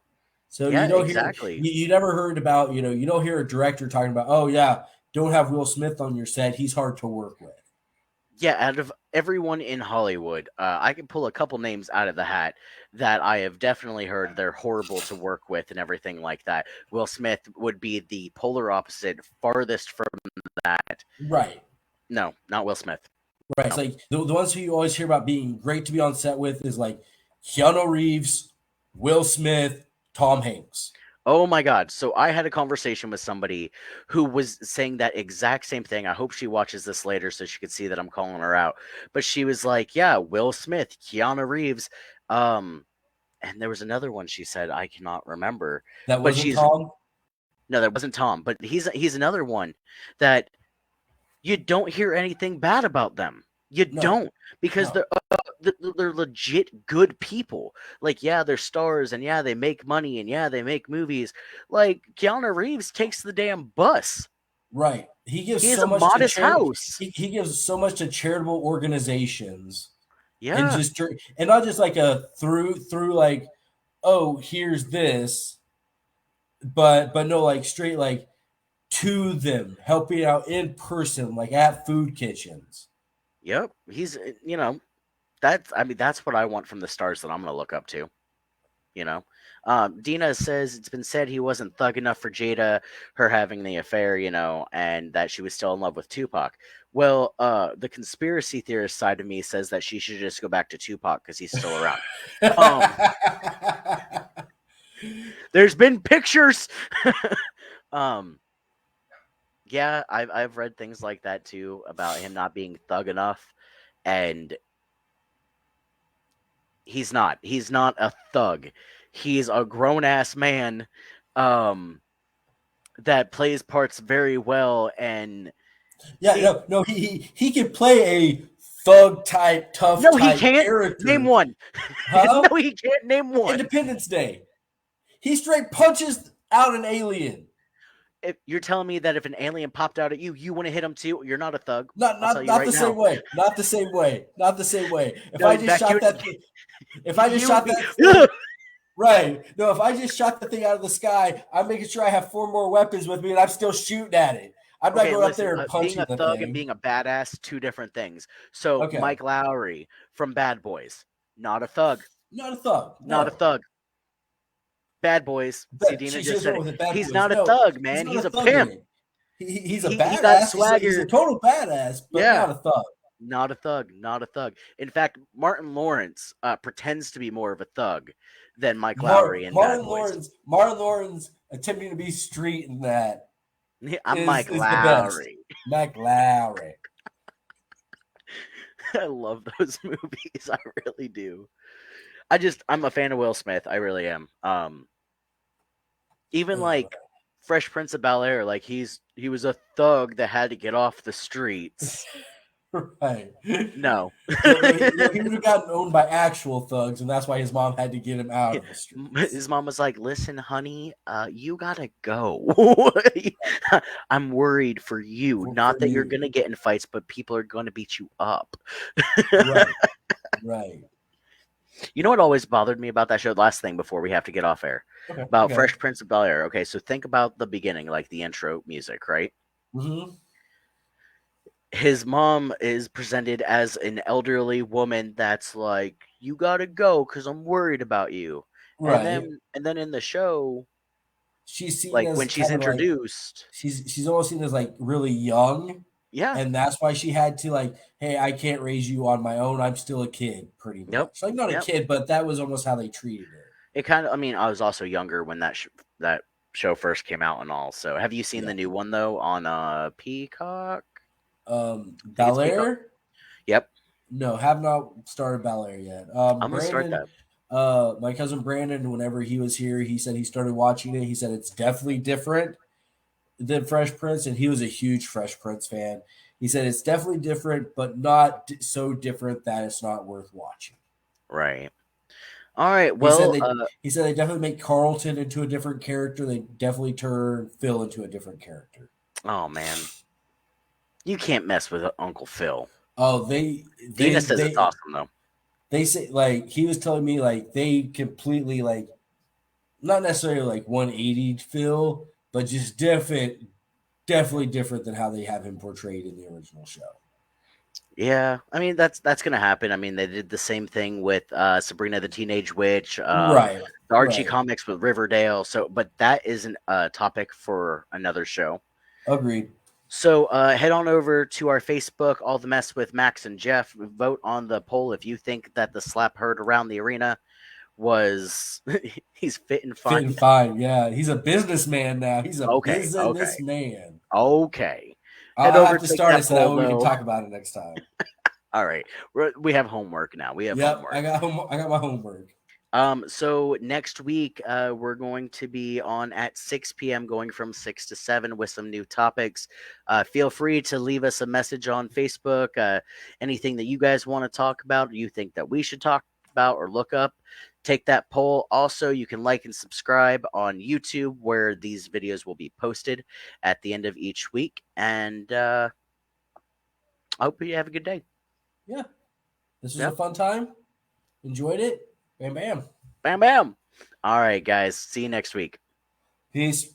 So yeah, you don't hear exactly. you never heard about you don't hear a director talking about, oh yeah, don't have Will Smith on your set. He's hard to work with. Yeah, out of everyone in Hollywood, I can pull a couple names out of the hat that I have definitely heard they're horrible to work with and everything like that. Will Smith would be the polar opposite, farthest from that. Right. No, not Will Smith. Right. It's No. like the ones who you always hear about being great to be on set with is like Keanu Reeves, Will Smith, Tom Hanks. Oh my God. So I had a conversation with somebody who was saying that exact same thing. I hope she watches this later so she could see that I'm calling her out. But she was like, yeah, Will Smith, Keanu Reeves. Um, and there was another one she said I cannot remember. That But wasn't she's Tom? no, that wasn't Tom, but he's another one that you don't hear anything bad about them. You No, don't because no. they're legit good people. Like yeah, they're stars and yeah, they make money and yeah, they make movies. Like Keanu Reeves takes the damn bus. Right. He gives He has so a much to modest charity. house. He gives so much to charitable organizations and Yeah. just and not just like a through like, oh, here's this, but no, like straight like to them, helping out in person, like at food kitchens. Yep. He's that's I mean that's what I want from the stars that I'm gonna look up to. You know. Dina says it's been said he wasn't thug enough for Jada, her having the affair, and that she was still in love with Tupac. Well, the conspiracy theorist side of me says that she should just go back to Tupac because he's still around. Um, there's been pictures. um, yeah, I've read things like that too about him not being thug enough, and he's not. He's not a thug. He's a grown ass man. Um, that plays parts very well and Yeah, it no, he can play a thug type, tough no he type can't name character, one. huh? No he can't name one. Independence Day. He straight punches out an alien. If you're telling me that if an alien popped out at you, you want to hit him too, you're not a thug. Not I'll tell not you not right the same now. way. Not the same way. Not the same way. If No, I in just fact shot you that if I just you would shot be that thing right. No, if I just shot the thing out of the sky, I'm making sure I have four more weapons with me and I'm still shooting at it. I'm not okay, going up listen, there and being punching a the thug and thing. being a badass, two different things. So Okay. Mike Lowry from Bad Boys, not a thug, Not a thug. not a No. thug. Bad Boys. See, But Dina she just just said went it. with it. Bad He's boys. not a No, thug, he's man. not a He's a thug in pimp. it. He's a He got badass. He's a swagger. total badass, but Yeah, not a thug. not a thug, not a thug. In fact, Martin Lawrence pretends to be more of a thug than Mike Lowry in Bad Boys. Martin Lawrence attempting to be street in that I'm Mike is the best. Lowry. Mac Lowry. I love those movies. I really do. I'm a fan of Will Smith. I really am. Even like Fresh Prince of Bel Air, like he was a thug that had to get off the streets. Right. No. He would have gotten owned by actual thugs, and that's why his mom had to get him out of the streets. His mom was like, "Listen, honey, you gotta go. I'm worried for you. For Not that you're you. gonna get in fights, but people are gonna beat you up." Right. Right. You know what always bothered me about that show? Last thing before we have to get off air Okay. about Okay. Fresh Prince of Bel Air. Okay, so think about the beginning, like the intro music, right? Mm-hmm. His mom is presented as an elderly woman that's like, "You gotta go because I'm worried about you," and Right. then in the show, She's seen like when as she's kind of like introduced, she's almost seen as like really young, yeah, and that's why she had to like, hey, I can't raise you on my own. I'm still a kid, pretty yep, much. Like not a yep. kid, but that was almost how they treated her. It kind of, I mean, I was also younger when that show first came out and all. So, have you seen Yeah. the new one though on Peacock? I think it's Bel Peacock. Air? Yep, No, have not started Bel Air yet. I'm gonna start Brandon, that. my cousin Brandon, whenever he was here, he said he started watching it. He said it's definitely different than Fresh Prince, and he was a huge Fresh Prince fan. He said it's definitely different, but not so different that it's not worth watching. Right. All right. He said Well, they definitely make Carlton into a different character. They definitely turn Phil into a different character. oh man, you can't mess with Uncle Phil. Oh, Dina says it's awesome though. they say like he was telling me like they completely like not necessarily like 180 Phil, but just definitely different than how they have him portrayed in the original show. Yeah, I mean that's gonna happen. I mean they did the same thing with Sabrina the Teenage Witch, Right, the Archie right. comics with Riverdale. So, but that isn't a topic for another show. Agreed. So head on over to our Facebook, All the Mess with Max and Jeff. Vote on the poll if you think that the slap heard around the arena was he's fit and fine. Fitting fine. Yeah, he's a businessman now. He's a Okay, okay, businessman. okay. Head I'll over, have to take start that it so that poll way we can though. talk about it next time. All right, we have homework now. We have Yep, homework. I got my homework. So next week, we're going to be on at 6 p.m., going from 6 to 7 with some new topics. Feel free to leave us a message on Facebook. Anything that you guys want to talk about, or you think that we should talk about or look up, take that poll. Also, you can like and subscribe on YouTube, where these videos will be posted at the end of each week. And I hope you have a good day. Yeah, this was a Yep. fun time. Enjoyed it. Bam, bam. Bam, bam. All right, guys. See you next week. Peace.